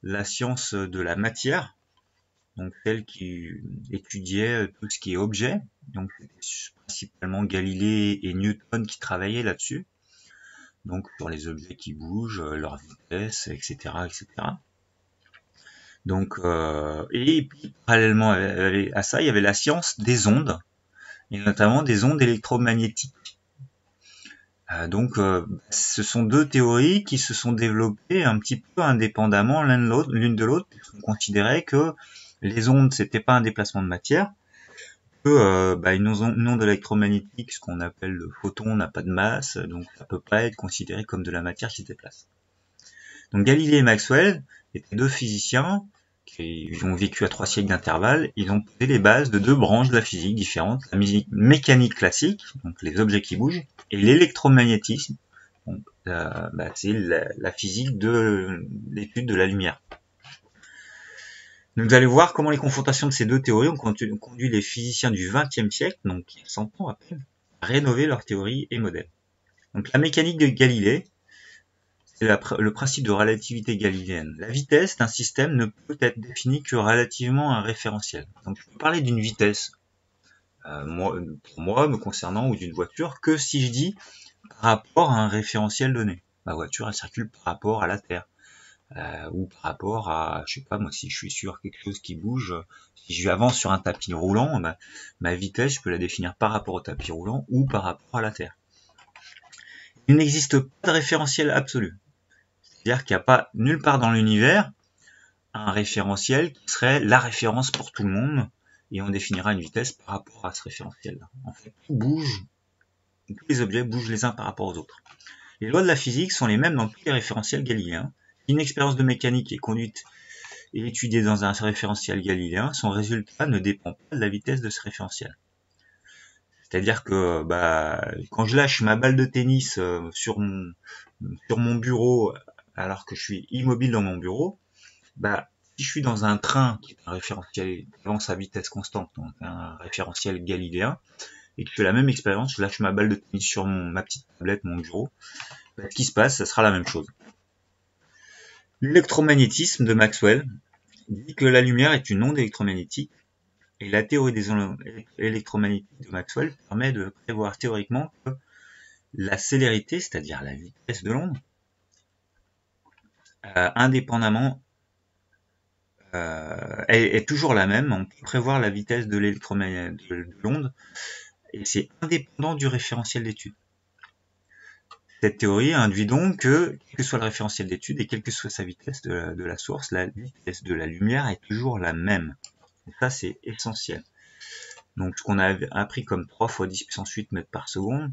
La science de la matière, donc celle qui étudiait tout ce qui est objet, donc principalement Galilée et Newton qui travaillaient là-dessus, donc sur les objets qui bougent, leur vitesse, etc., etc. Donc, et puis parallèlement à ça, il y avait la science des ondes, et notamment des ondes électromagnétiques. Donc, ce sont deux théories qui se sont développées un petit peu indépendamment l'une de l'autre. On considérait que les ondes, c'était pas un déplacement de matière, que une onde électromagnétique, ce qu'on appelle le photon, n'a pas de masse, donc ça peut pas être considéré comme de la matière qui se déplace. Donc Galilée et Maxwell étaient deux physiciens qui ont vécu à 3 siècles d'intervalle. Ils ont posé les bases de deux branches de la physique différentes, la mécanique classique, donc les objets qui bougent, et l'électromagnétisme, donc c'est la physique de l'étude de la lumière. Donc vous allez voir comment les confrontations de ces deux théories ont conduit les physiciens du XXe siècle, donc il y a 100 ans à peine, à rénover leurs théories et modèles. Donc la mécanique de Galilée, c'est le principe de relativité galiléenne. La vitesse d'un système ne peut être définie que relativement à un référentiel. Donc je peux parler d'une vitesse, pour moi, me concernant, ou d'une voiture, que si je dis par rapport à un référentiel donné. Ma voiture, elle circule par rapport à la Terre. Ou par rapport à, je sais pas moi, si je suis sur quelque chose qui bouge, si je avance sur un tapis roulant, ma vitesse, je peux la définir par rapport au tapis roulant ou par rapport à la Terre. Il n'existe pas de référentiel absolu. C'est-à-dire qu'il n'y a pas nulle part dans l'univers un référentiel qui serait la référence pour tout le monde, et on définira une vitesse par rapport à ce référentiel-là. En fait, tout bouge, tous les objets bougent les uns par rapport aux autres. Les lois de la physique sont les mêmes dans tous les référentiels galiléens. Une expérience de mécanique est conduite et étudiée dans un référentiel galiléen, son résultat ne dépend pas de la vitesse de ce référentiel. C'est-à-dire que quand je lâche ma balle de tennis sur mon bureau alors que je suis immobile dans mon bureau, si je suis dans un train qui est un référentiel qui avance à vitesse constante, donc un référentiel galiléen, et que je fais la même expérience, je lâche ma balle de tennis sur ma petite tablette, mon bureau, ce qui se passe, ça sera la même chose. L'électromagnétisme de Maxwell dit que la lumière est une onde électromagnétique, et la théorie des ondes électromagnétiques de Maxwell permet de prévoir théoriquement que la célérité, c'est-à-dire la vitesse de l'onde, indépendamment est toujours la même. On peut prévoir la vitesse de l'onde et c'est indépendant du référentiel d'étude. Cette théorie induit donc que, quel que soit le référentiel d'étude et quelle que soit sa vitesse de la source, la vitesse de la lumière est toujours la même. Et ça, c'est essentiel. Donc, ce qu'on a appris comme 3 × 10⁸ mètres par seconde,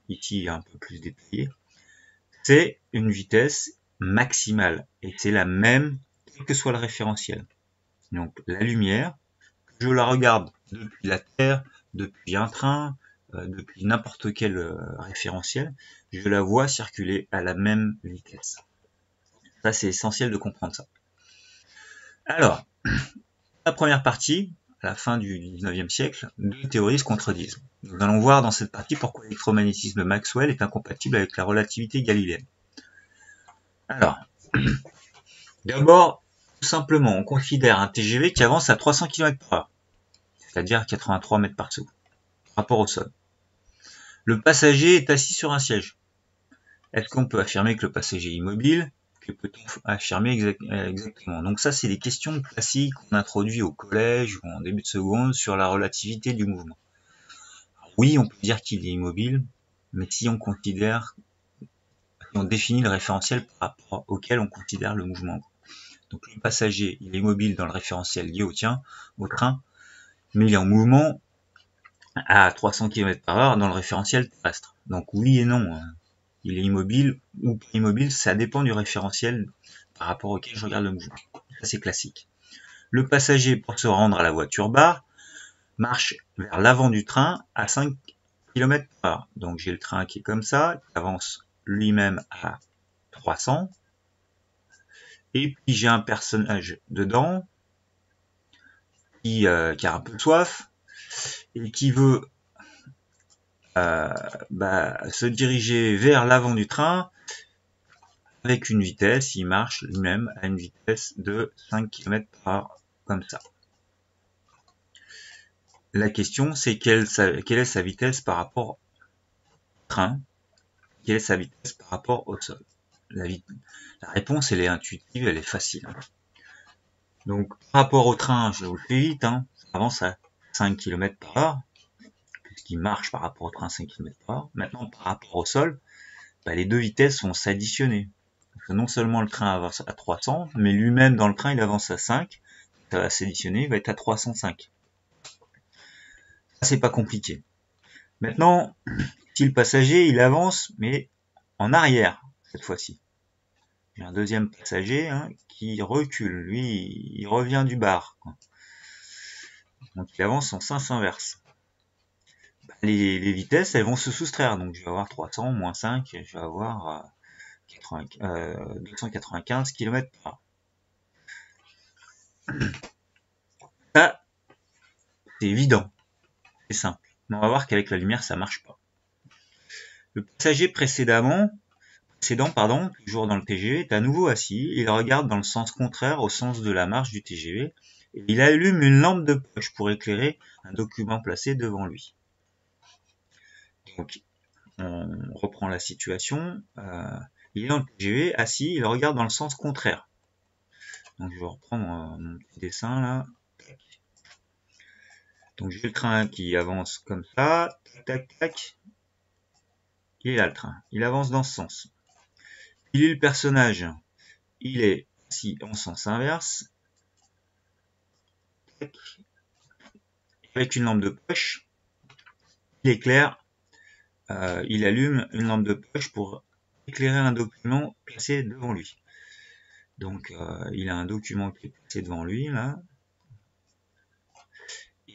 ici un peu plus détaillé, c'est une vitesse maximale. Et c'est la même, quel que soit le référentiel. Donc, la lumière, je la regarde depuis la Terre, depuis un train, depuis n'importe quel référentiel, je la vois circuler à la même vitesse. Ça, c'est essentiel de comprendre ça. Alors, la première partie, à la fin du 19e siècle, deux théories se contredisent. Nous allons voir dans cette partie pourquoi l'électromagnétisme de Maxwell est incompatible avec la relativité galiléenne. Alors, d'abord, tout simplement, on considère un TGV qui avance à 300 km/h, c'est-à-dire 83 mètres par seconde, par rapport au sol. Le passager est assis sur un siège. Est-ce qu'on peut affirmer que le passager est immobile? Que peut-on affirmer exactement? Donc ça, c'est des questions classiques qu'on introduit au collège ou en début de seconde sur la relativité du mouvement. Alors oui, on peut dire qu'il est immobile, mais si on définit le référentiel par rapport auquel on considère le mouvement. Donc le passager, il est immobile dans le référentiel lié au train, mais il est en mouvement à 300 km/h dans le référentiel terrestre. Donc oui et non, il est immobile ou pas immobile, ça dépend du référentiel par rapport auquel je regarde le mouvement. Ça c'est classique. Le passager, pour se rendre à la voiture-bar, marche vers l'avant du train à 5 km/h. Donc j'ai le train qui est comme ça, qui avance lui-même à 300. Et puis j'ai un personnage dedans qui a un peu soif et qui veut se diriger vers l'avant du train avec une vitesse. Il marche lui-même à une vitesse de 5 km/h comme ça. La question, c'est quelle est sa vitesse par rapport au train, quelle est sa vitesse par rapport au sol. La réponse, elle est intuitive, elle est facile. Donc, par rapport au train, je vous le fais vite, ça avance à 5 km/h, puisqu'il marche par rapport au train 5 km/h. Maintenant, par rapport au sol, les deux vitesses vont s'additionner. Non seulement le train avance à 300, mais lui-même dans le train, il avance à 5. Ça va s'additionner, il va être à 305. C'est pas compliqué. Maintenant, si le passager, il avance, mais en arrière, cette fois-ci. J'ai un deuxième passager qui recule. Lui, il revient du bar. Donc, il avance en sens inverse. Les vitesses, elles vont se soustraire. Donc, je vais avoir 300 moins 5, je vais avoir 295 km/h. Ça, c'est évident. C'est simple. Mais on va voir qu'avec la lumière, ça marche pas. Le passager précédent, toujours dans le TGV, est à nouveau assis. Il regarde dans le sens contraire au sens de la marche du TGV. Et il allume une lampe de poche pour éclairer un document placé devant lui. Donc, on reprend la situation. Il est dans le TGV, assis, il regarde dans le sens contraire. Donc, je vais reprendre mon petit dessin là. Donc, j'ai le train qui avance comme ça. Tac, tac, tac. Il est là le train. Il avance dans ce sens. Il est le personnage. Il est assis en sens inverse. Tac. Avec une lampe de poche. Il éclaire. Il allume une lampe de poche pour éclairer un document placé devant lui. Donc, il a un document qui est placé devant lui, là.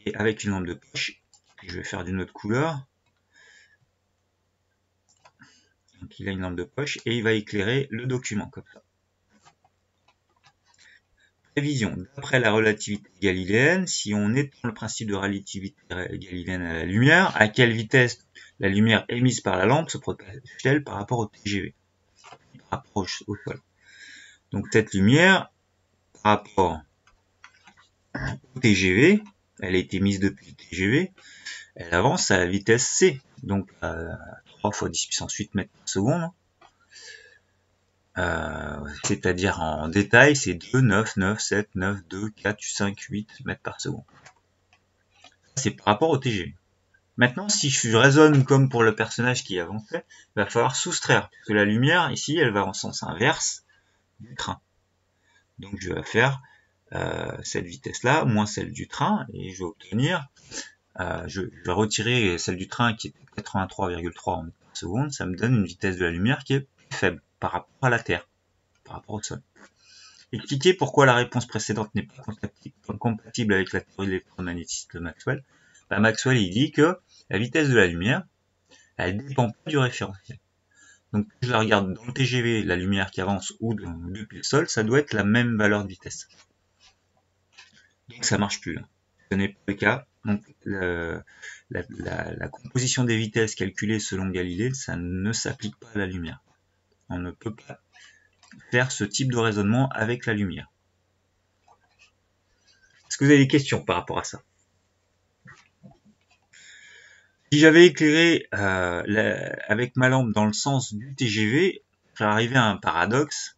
Et avec une lampe de poche, je vais faire d'une autre couleur. Donc, il a une lampe de poche et il va éclairer le document, comme ça. Prévision. D'après la relativité galiléenne, si on étend le principe de relativité galiléenne à la lumière, à quelle vitesse la lumière émise par la lampe se propage-t-elle par rapport au TGV, par rapport au sol? Donc cette lumière, par rapport au TGV, elle a été mise depuis le TGV, elle avance à la vitesse c, donc à 3 fois 10 puissance 8 mètres par seconde. C'est-à-dire en détail, c'est 2, 9, 9, 7, 9, 2, 4, 5, 8 mètres par seconde. C'est par rapport au TGV. Maintenant, si je raisonne comme pour le personnage qui avançait, il va falloir soustraire, puisque la lumière, ici, elle va en sens inverse du train. Donc je vais faire cette vitesse-là, moins celle du train, et je vais obtenir, je vais retirer celle du train qui est 83,3 mètres par seconde, ça me donne une vitesse de la lumière qui est plus faible par rapport à la Terre, par rapport au Sol. Expliquer pourquoi la réponse précédente n'est pas compatible avec la théorie de l'électromagnétisme de Maxwell. Maxwell, il dit que la vitesse de la lumière, elle dépend pas du référentiel. Donc, si je la regarde dans le TGV, la lumière qui avance ou depuis le sol, ça doit être la même valeur de vitesse. Donc, ça marche plus là. Ce n'est pas le cas. Donc, la composition des vitesses calculée selon Galilée, ça ne s'applique pas à la lumière. On ne peut pas faire ce type de raisonnement avec la lumière. Est-ce que vous avez des questions par rapport à ça? Si j'avais éclairé avec ma lampe dans le sens du TGV, j'aurais arrivé à un paradoxe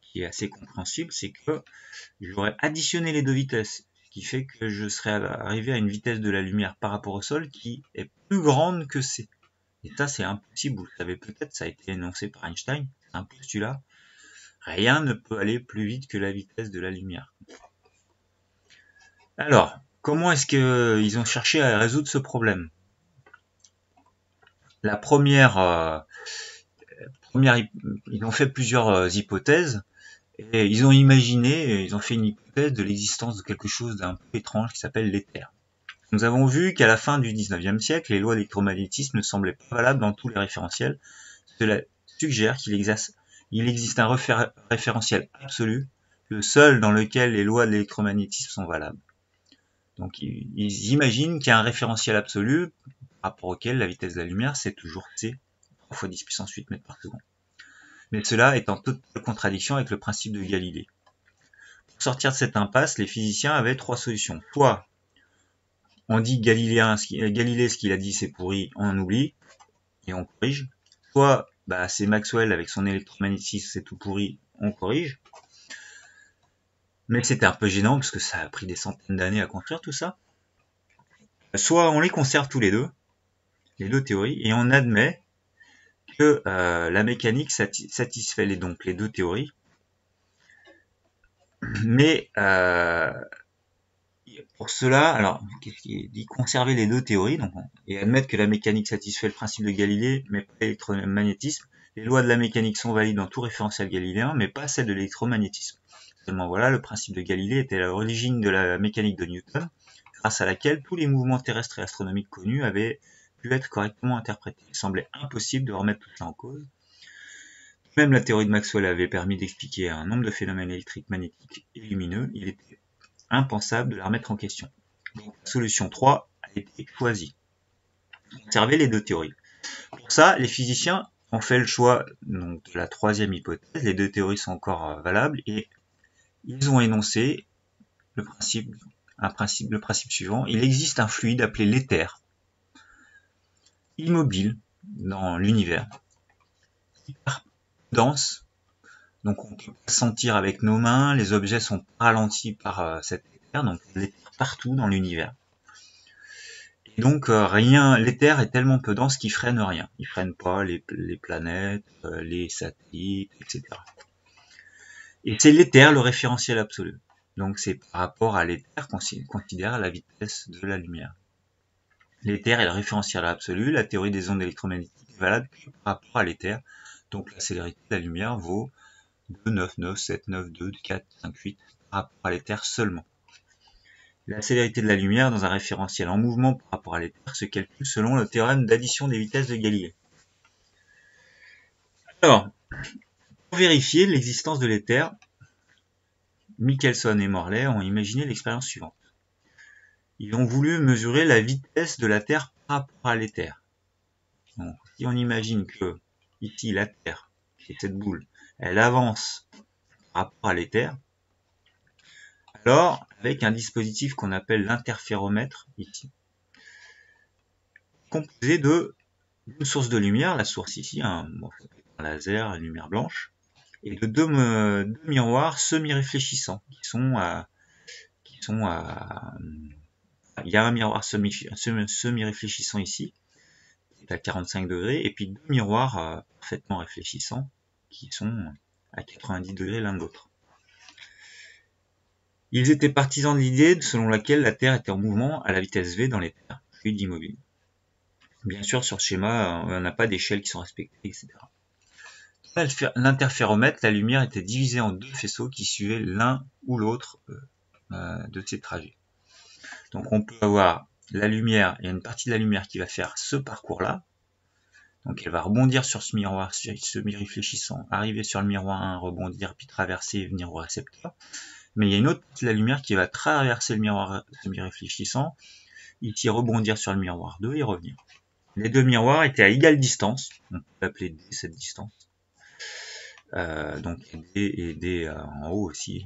qui est assez compréhensible, c'est que j'aurais additionné les deux vitesses, ce qui fait que je serais arrivé à une vitesse de la lumière par rapport au sol qui est plus grande que c. Et ça, c'est impossible, vous le savez peut-être, ça a été énoncé par Einstein, c'est un postulat. Rien ne peut aller plus vite que la vitesse de la lumière. Alors, comment est-ce qu'ils ont cherché à résoudre ce problème? La première, ils ont fait plusieurs hypothèses et ils ont fait une hypothèse de l'existence de quelque chose d'un peu étrange qui s'appelle l'éther. Nous avons vu qu'à la fin du XIXe siècle, les lois d'électromagnétisme ne semblaient pas valables dans tous les référentiels. Cela suggère qu'il existe un référentiel absolu, le seul dans lequel les lois de l'électromagnétisme sont valables. Donc ils imaginent qu'il y a un référentiel absolu par rapport auquel la vitesse de la lumière c'est toujours c, 3 fois 10 puissance 8 mètres par seconde. Mais cela est en totale contradiction avec le principe de Galilée. Pour sortir de cette impasse, les physiciens avaient 3 solutions. Soit on dit Galilée ce qu'il a dit c'est pourri, on en oublie et on corrige. Soit c'est Maxwell avec son électromagnétisme c'est tout pourri, on corrige. Mais c'était un peu gênant parce que ça a pris des centaines d'années à construire tout ça. Soit on les conserve tous les deux théories, et on admet que la mécanique satisfait les deux théories, mais pour cela, alors qu'est-ce qui dit conserver les deux théories, donc, et admettre que la mécanique satisfait le principe de Galilée, mais pas l'électromagnétisme. Les lois de la mécanique sont valides dans tout référentiel galiléen, mais pas celles de l'électromagnétisme. Seulement voilà, le principe de Galilée était à l'origine de la mécanique de Newton, grâce à laquelle tous les mouvements terrestres et astronomiques connus avaient pu être correctement interprétés. Il semblait impossible de remettre tout ça en cause. Même la théorie de Maxwell avait permis d'expliquer un nombre de phénomènes électriques, magnétiques et lumineux. Il était impensable de la remettre en question. Donc, la solution 3 a été choisie. Conserver les deux théories. Pour ça, les physiciens ont fait le choix donc, de la troisième hypothèse. Les deux théories sont encore valables et ils ont énoncé le principe suivant. Il existe un fluide appelé l'éther, immobile dans l'univers, hyper dense, donc on peut sentir avec nos mains, les objets sont ralentis par cet éther, donc l'éther partout dans l'univers. Et donc l'éther est tellement peu dense qu'il freine rien. Il freine pas les planètes, les satellites, etc. Et c'est l'éther le référentiel absolu. Donc c'est par rapport à l'éther qu'on considère la vitesse de la lumière. L'éther est le référentiel absolu, la théorie des ondes électromagnétiques est valable par rapport à l'éther. Donc la célérité de la lumière vaut 2, 9, 9, 7, 9, 2, 4, 5, 8 par rapport à l'éther seulement. La célérité de la lumière dans un référentiel en mouvement par rapport à l'éther se calcule selon le théorème d'addition des vitesses de Galilée. Alors, pour vérifier l'existence de l'éther, Michelson et Morley ont imaginé l'expérience suivante. Ils ont voulu mesurer la vitesse de la Terre par rapport à l'éther. Donc, si on imagine que ici la Terre, qui est cette boule, elle avance par rapport à l'éther, alors avec un dispositif qu'on appelle l'interféromètre ici, composé d'une source de lumière, la source ici, un laser, une lumière blanche, et de deux miroirs semi-réfléchissants il y a un miroir semi-réfléchissant ici, qui est à 45 degrés, et puis deux miroirs parfaitement réfléchissants, qui sont à 90 degrés l'un de l'autre. Ils étaient partisans de l'idée selon laquelle la Terre était en mouvement à la vitesse v dans l'éther, fluide immobile. Bien sûr, sur ce schéma, on n'a pas d'échelles qui sont respectées, etc. Dans l'interféromètre, la lumière était divisée en deux faisceaux qui suivaient l'un ou l'autre de ces trajets. Donc on peut avoir la lumière, il y a une partie de la lumière qui va faire ce parcours-là. Donc elle va rebondir sur ce miroir semi-réfléchissant, arriver sur le miroir 1, rebondir, puis traverser et venir au récepteur. Mais il y a une autre partie de la lumière qui va traverser le miroir semi-réfléchissant, ici rebondir sur le miroir 2 et revenir. Les deux miroirs étaient à égale distance, on peut l'appeler D cette distance. Donc D et D en haut aussi.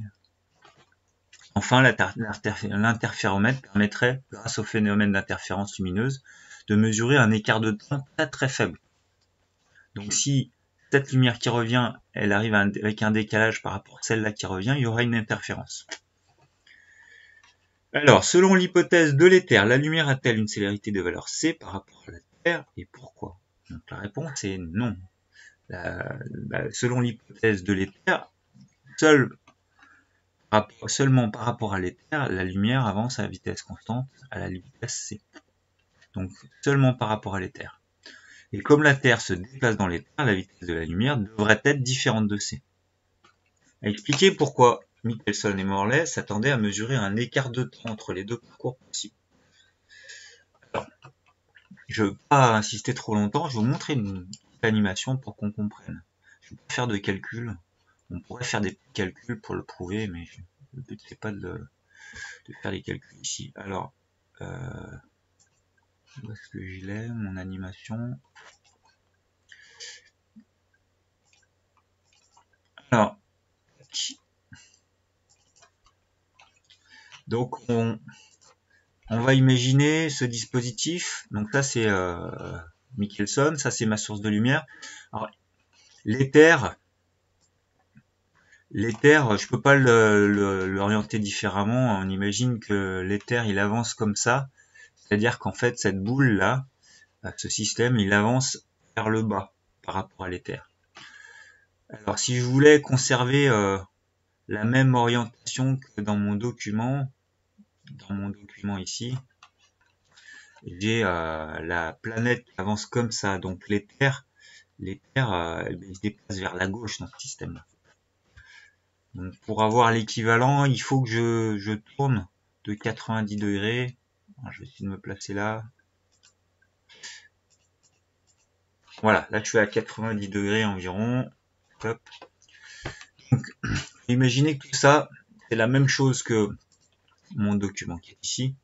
Enfin, l'interféromètre permettrait, grâce au phénomène d'interférence lumineuse, de mesurer un écart de temps très très faible. Donc si cette lumière qui revient, elle arrive avec un décalage par rapport à celle-là qui revient, il y aura une interférence. Alors, selon l'hypothèse de l'éther, la lumière a-t-elle une célérité de valeur c par rapport à la Terre et pourquoi? Donc la réponse est non. Selon l'hypothèse de l'éther, seulement par rapport à l'éther, la lumière avance à vitesse constante à la vitesse c. Donc seulement par rapport à l'éther. Et comme la Terre se déplace dans l'éther, la vitesse de la lumière devrait être différente de c. À expliquer pourquoi Michelson et Morley s'attendaient à mesurer un écart de temps entre les deux parcours possibles. Je ne veux pas insister trop longtemps, je vais vous montrer une petite animation pour qu'on comprenne. Je ne vais pas faire de calcul. On pourrait faire des calculs pour le prouver, mais le but c'est pas de faire les calculs ici. Alors, où est-ce que je l'ai, mon animation? Alors, donc on va imaginer ce dispositif. Donc ça c'est Michelson, ça c'est ma source de lumière. Alors, l'éther, je peux pas l'orienter différemment. On imagine que l'éther il avance comme ça, c'est-à-dire qu'en fait cette boule là, ce système, il avance vers le bas par rapport à l'éther. Alors si je voulais conserver la même orientation que dans mon document ici, j'ai la planète qui avance comme ça, donc l'éther il se déplace vers la gauche dans ce système-là. Donc pour avoir l'équivalent, il faut que je tourne de 90 degrés. Alors, je vais essayer de me placer là. Voilà, là je suis à 90 degrés environ. Hop. Donc, imaginez que tout ça, c'est la même chose que mon document qui est ici.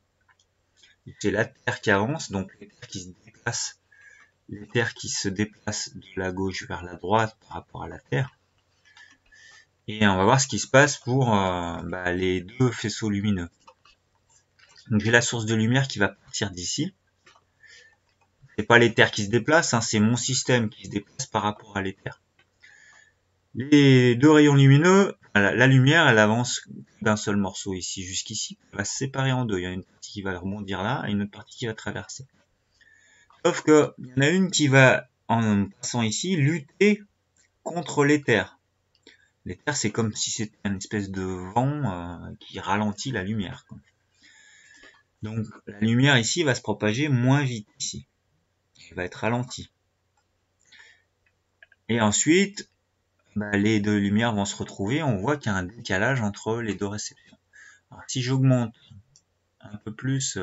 C'est la Terre qui avance, donc les terres qui se déplacent, les terres qui se déplacent de la gauche vers la droite par rapport à la Terre. Et on va voir ce qui se passe pour les deux faisceaux lumineux. Donc j'ai la source de lumière qui va partir d'ici. C'est pas l'éther qui se déplace, hein, c'est mon système qui se déplace par rapport à l'éther. Les deux rayons lumineux, la lumière, elle avance d'un seul morceau ici jusqu'ici, elle va se séparer en deux. Il y a une partie qui va rebondir là et une autre partie qui va traverser. Sauf que il y en a une qui va, en passant ici, lutter contre l'éther. L'éther, c'est comme si c'était une espèce de vent qui ralentit la lumière. Donc la lumière ici va se propager moins vite ici. Elle va être ralentie. Et ensuite, les deux lumières vont se retrouver. On voit qu'il y a un décalage entre les deux réceptions. Alors, si j'augmente un peu plus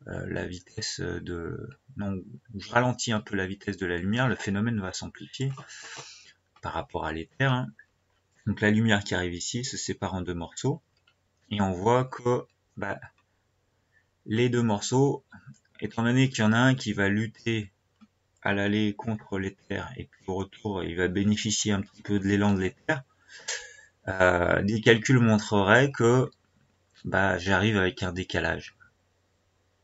la vitesse je ralentis un peu la vitesse de la lumière, le phénomène va s'amplifier par rapport à l'éther. Hein. Donc la lumière qui arrive ici se sépare en deux morceaux. Et on voit que les deux morceaux, étant donné qu'il y en a un qui va lutter à l'aller contre l'éther et puis au retour il va bénéficier un petit peu de l'élan de l'éther, des calculs montreraient que j'arrive avec un décalage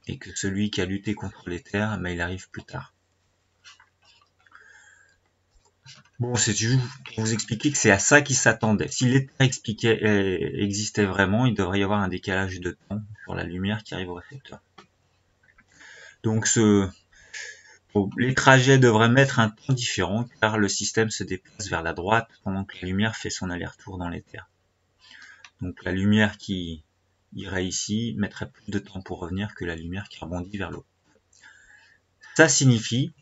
et que celui qui a lutté contre l'éther, il arrive plus tard. Bon, c'est juste pour vous expliquer que c'est à ça qu'il s'attendait. Si l'éther existait vraiment, il devrait y avoir un décalage de temps sur la lumière qui arrive au récepteur. Donc les trajets devraient mettre un temps différent car le système se déplace vers la droite pendant que la lumière fait son aller-retour dans l'éther. Donc la lumière qui irait ici mettrait plus de temps pour revenir que la lumière qui rebondit vers l'eau. Ça signifie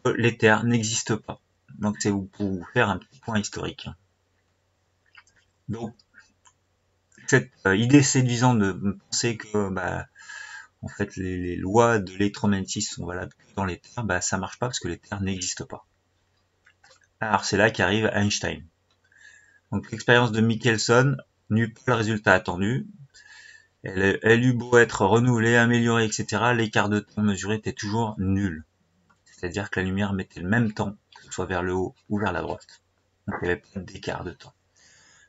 que l'éther n'existe pas. Donc c'est pour vous faire un petit point historique. Donc cette idée séduisante de penser que en fait les lois de l'électromagnétisme sont valables dans l'éther, ça marche pas parce que l'éther n'existe pas. Alors c'est là qu'arrive Einstein. Donc l'expérience de Michelson n'eut pas le résultat attendu. Elle eut beau être renouvelée, améliorée, etc. L'écart de temps mesuré était toujours nul. C'est-à-dire que la lumière mettait le même temps, que ce soit vers le haut ou vers la droite. Donc il n'y avait pas d'écart de temps.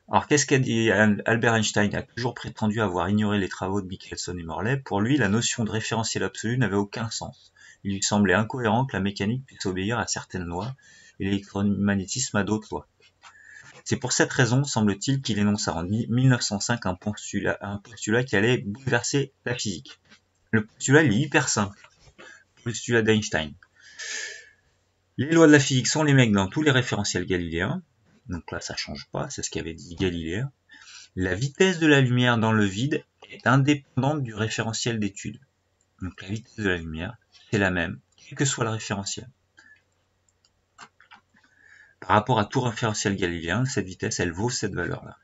Alors qu'est-ce qu'a dit Albert Einstein? A toujours prétendu avoir ignoré les travaux de Michelson et Morley. Pour lui, la notion de référentiel absolu n'avait aucun sens. Il lui semblait incohérent que la mécanique puisse obéir à certaines lois et l'électromagnétisme à d'autres lois. C'est pour cette raison, semble-t-il, qu'il énonça en 1905 un postulat qui allait bouleverser la physique. Le postulat il est hyper simple. Le postulat d'Einstein. Les lois de la physique sont les mêmes dans tous les référentiels galiléens. Donc là, ça change pas, c'est ce qu'avait dit Galilée. La vitesse de la lumière dans le vide est indépendante du référentiel d'étude. Donc la vitesse de la lumière, c'est la même, quel que soit le référentiel. Par rapport à tout référentiel galiléen, cette vitesse, elle vaut cette valeur-là.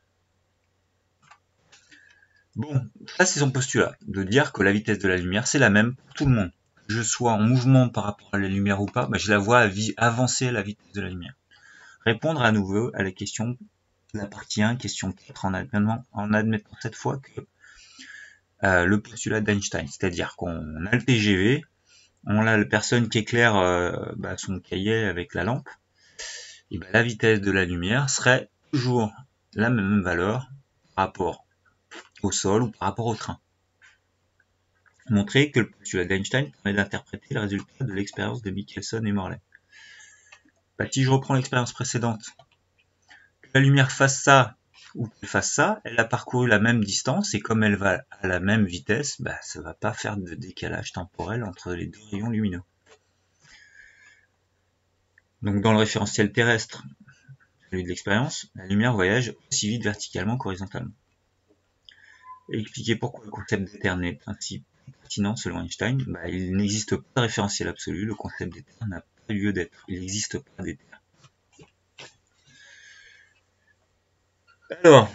Bon, ça c'est son postulat, de dire que la vitesse de la lumière, c'est la même pour tout le monde. que je sois en mouvement par rapport à la lumière ou pas, bah, je la vois avancer à la vitesse de la lumière. Répondre à nouveau à la question, la partie 1, question 4, en admettant cette fois que le postulat d'Einstein, c'est-à-dire qu'on a le TGV, on a la personne qui éclaire son cahier avec la lampe, et ben, la vitesse de la lumière serait toujours la même valeur par rapport au sol ou par rapport au train. Montrer que le postulat d'Einstein permet d'interpréter le résultat de l'expérience de Michelson et Morley. Bah, si je reprends l'expérience précédente, que la lumière fasse ça ou qu'elle fasse ça, elle a parcouru la même distance et comme elle va à la même vitesse, bah, ça ne va pas faire de décalage temporel entre les deux rayons lumineux. Donc dans le référentiel terrestre, celui de l'expérience, la lumière voyage aussi vite verticalement qu'horizontalement. Et expliquer pourquoi le concept d'éther n'est ainsi pertinent selon Einstein, bah, il n'existe pas de référentiel absolu, le concept d'éther n'a pas lieu d'être, il n'existe pas d'éther. Alors,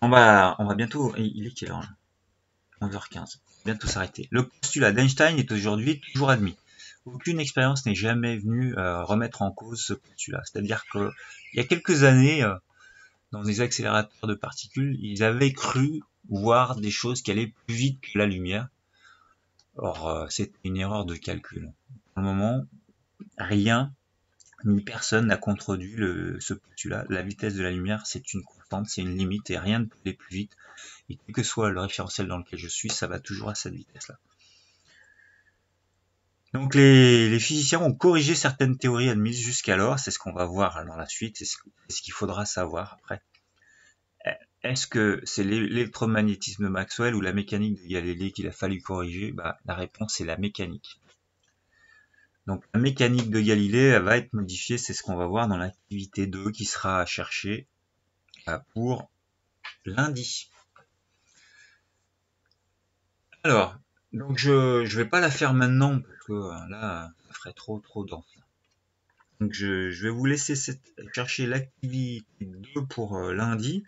on va bientôt, il est quelle heure là 11h15, bientôt s'arrêter. Le postulat d'Einstein est aujourd'hui toujours admis. Aucune expérience n'est jamais venue remettre en cause ce postulat. C'est-à-dire qu'il y a quelques années, dans des accélérateurs de particules, ils avaient cru voir des choses qui allaient plus vite que la lumière. Or, c'est une erreur de calcul. Pour le moment, rien ni personne n'a contredit ce postulat. La vitesse de la lumière, c'est une constante, c'est une limite et rien ne peut aller plus vite. Et quel que soit le référentiel dans lequel je suis, ça va toujours à cette vitesse-là. Donc les physiciens ont corrigé certaines théories admises jusqu'alors, c'est ce qu'on va voir dans la suite, c'est ce qu'il faudra savoir après. Est-ce que c'est l'électromagnétisme de Maxwell ou la mécanique de Galilée qu'il a fallu corriger? La réponse est la mécanique. Donc la mécanique de Galilée va être modifiée, c'est ce qu'on va voir dans l'activité 2 qui sera à chercher pour lundi. Alors, donc je vais pas la faire maintenant parce que là ça ferait trop dense. Donc je vais vous laisser chercher l'activité 2 pour lundi.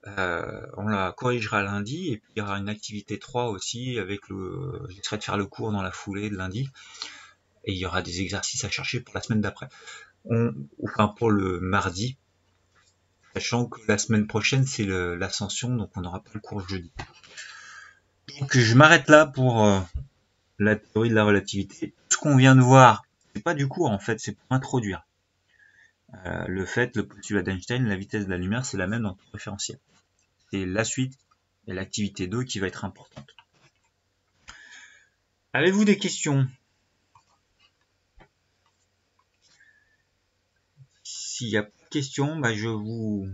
On la corrigera lundi et puis il y aura une activité 3 aussi avec j'essaierai de faire le cours dans la foulée de lundi et il y aura des exercices à chercher pour la semaine d'après. Enfin pour le mardi, sachant que la semaine prochaine c'est l'ascension donc on n'aura pas le cours jeudi. Donc je m'arrête là pour la théorie de la relativité. Ce qu'on vient de voir, c'est pas du cours en fait, c'est pour introduire. Le postulat d'Einstein, la vitesse de la lumière, c'est la même dans tout référentiel. C'est la suite et l'activité 2 qui va être importante. Avez-vous des questions? S'il n'y a pas de questions, je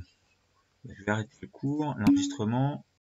vais arrêter le cours, l'enregistrement.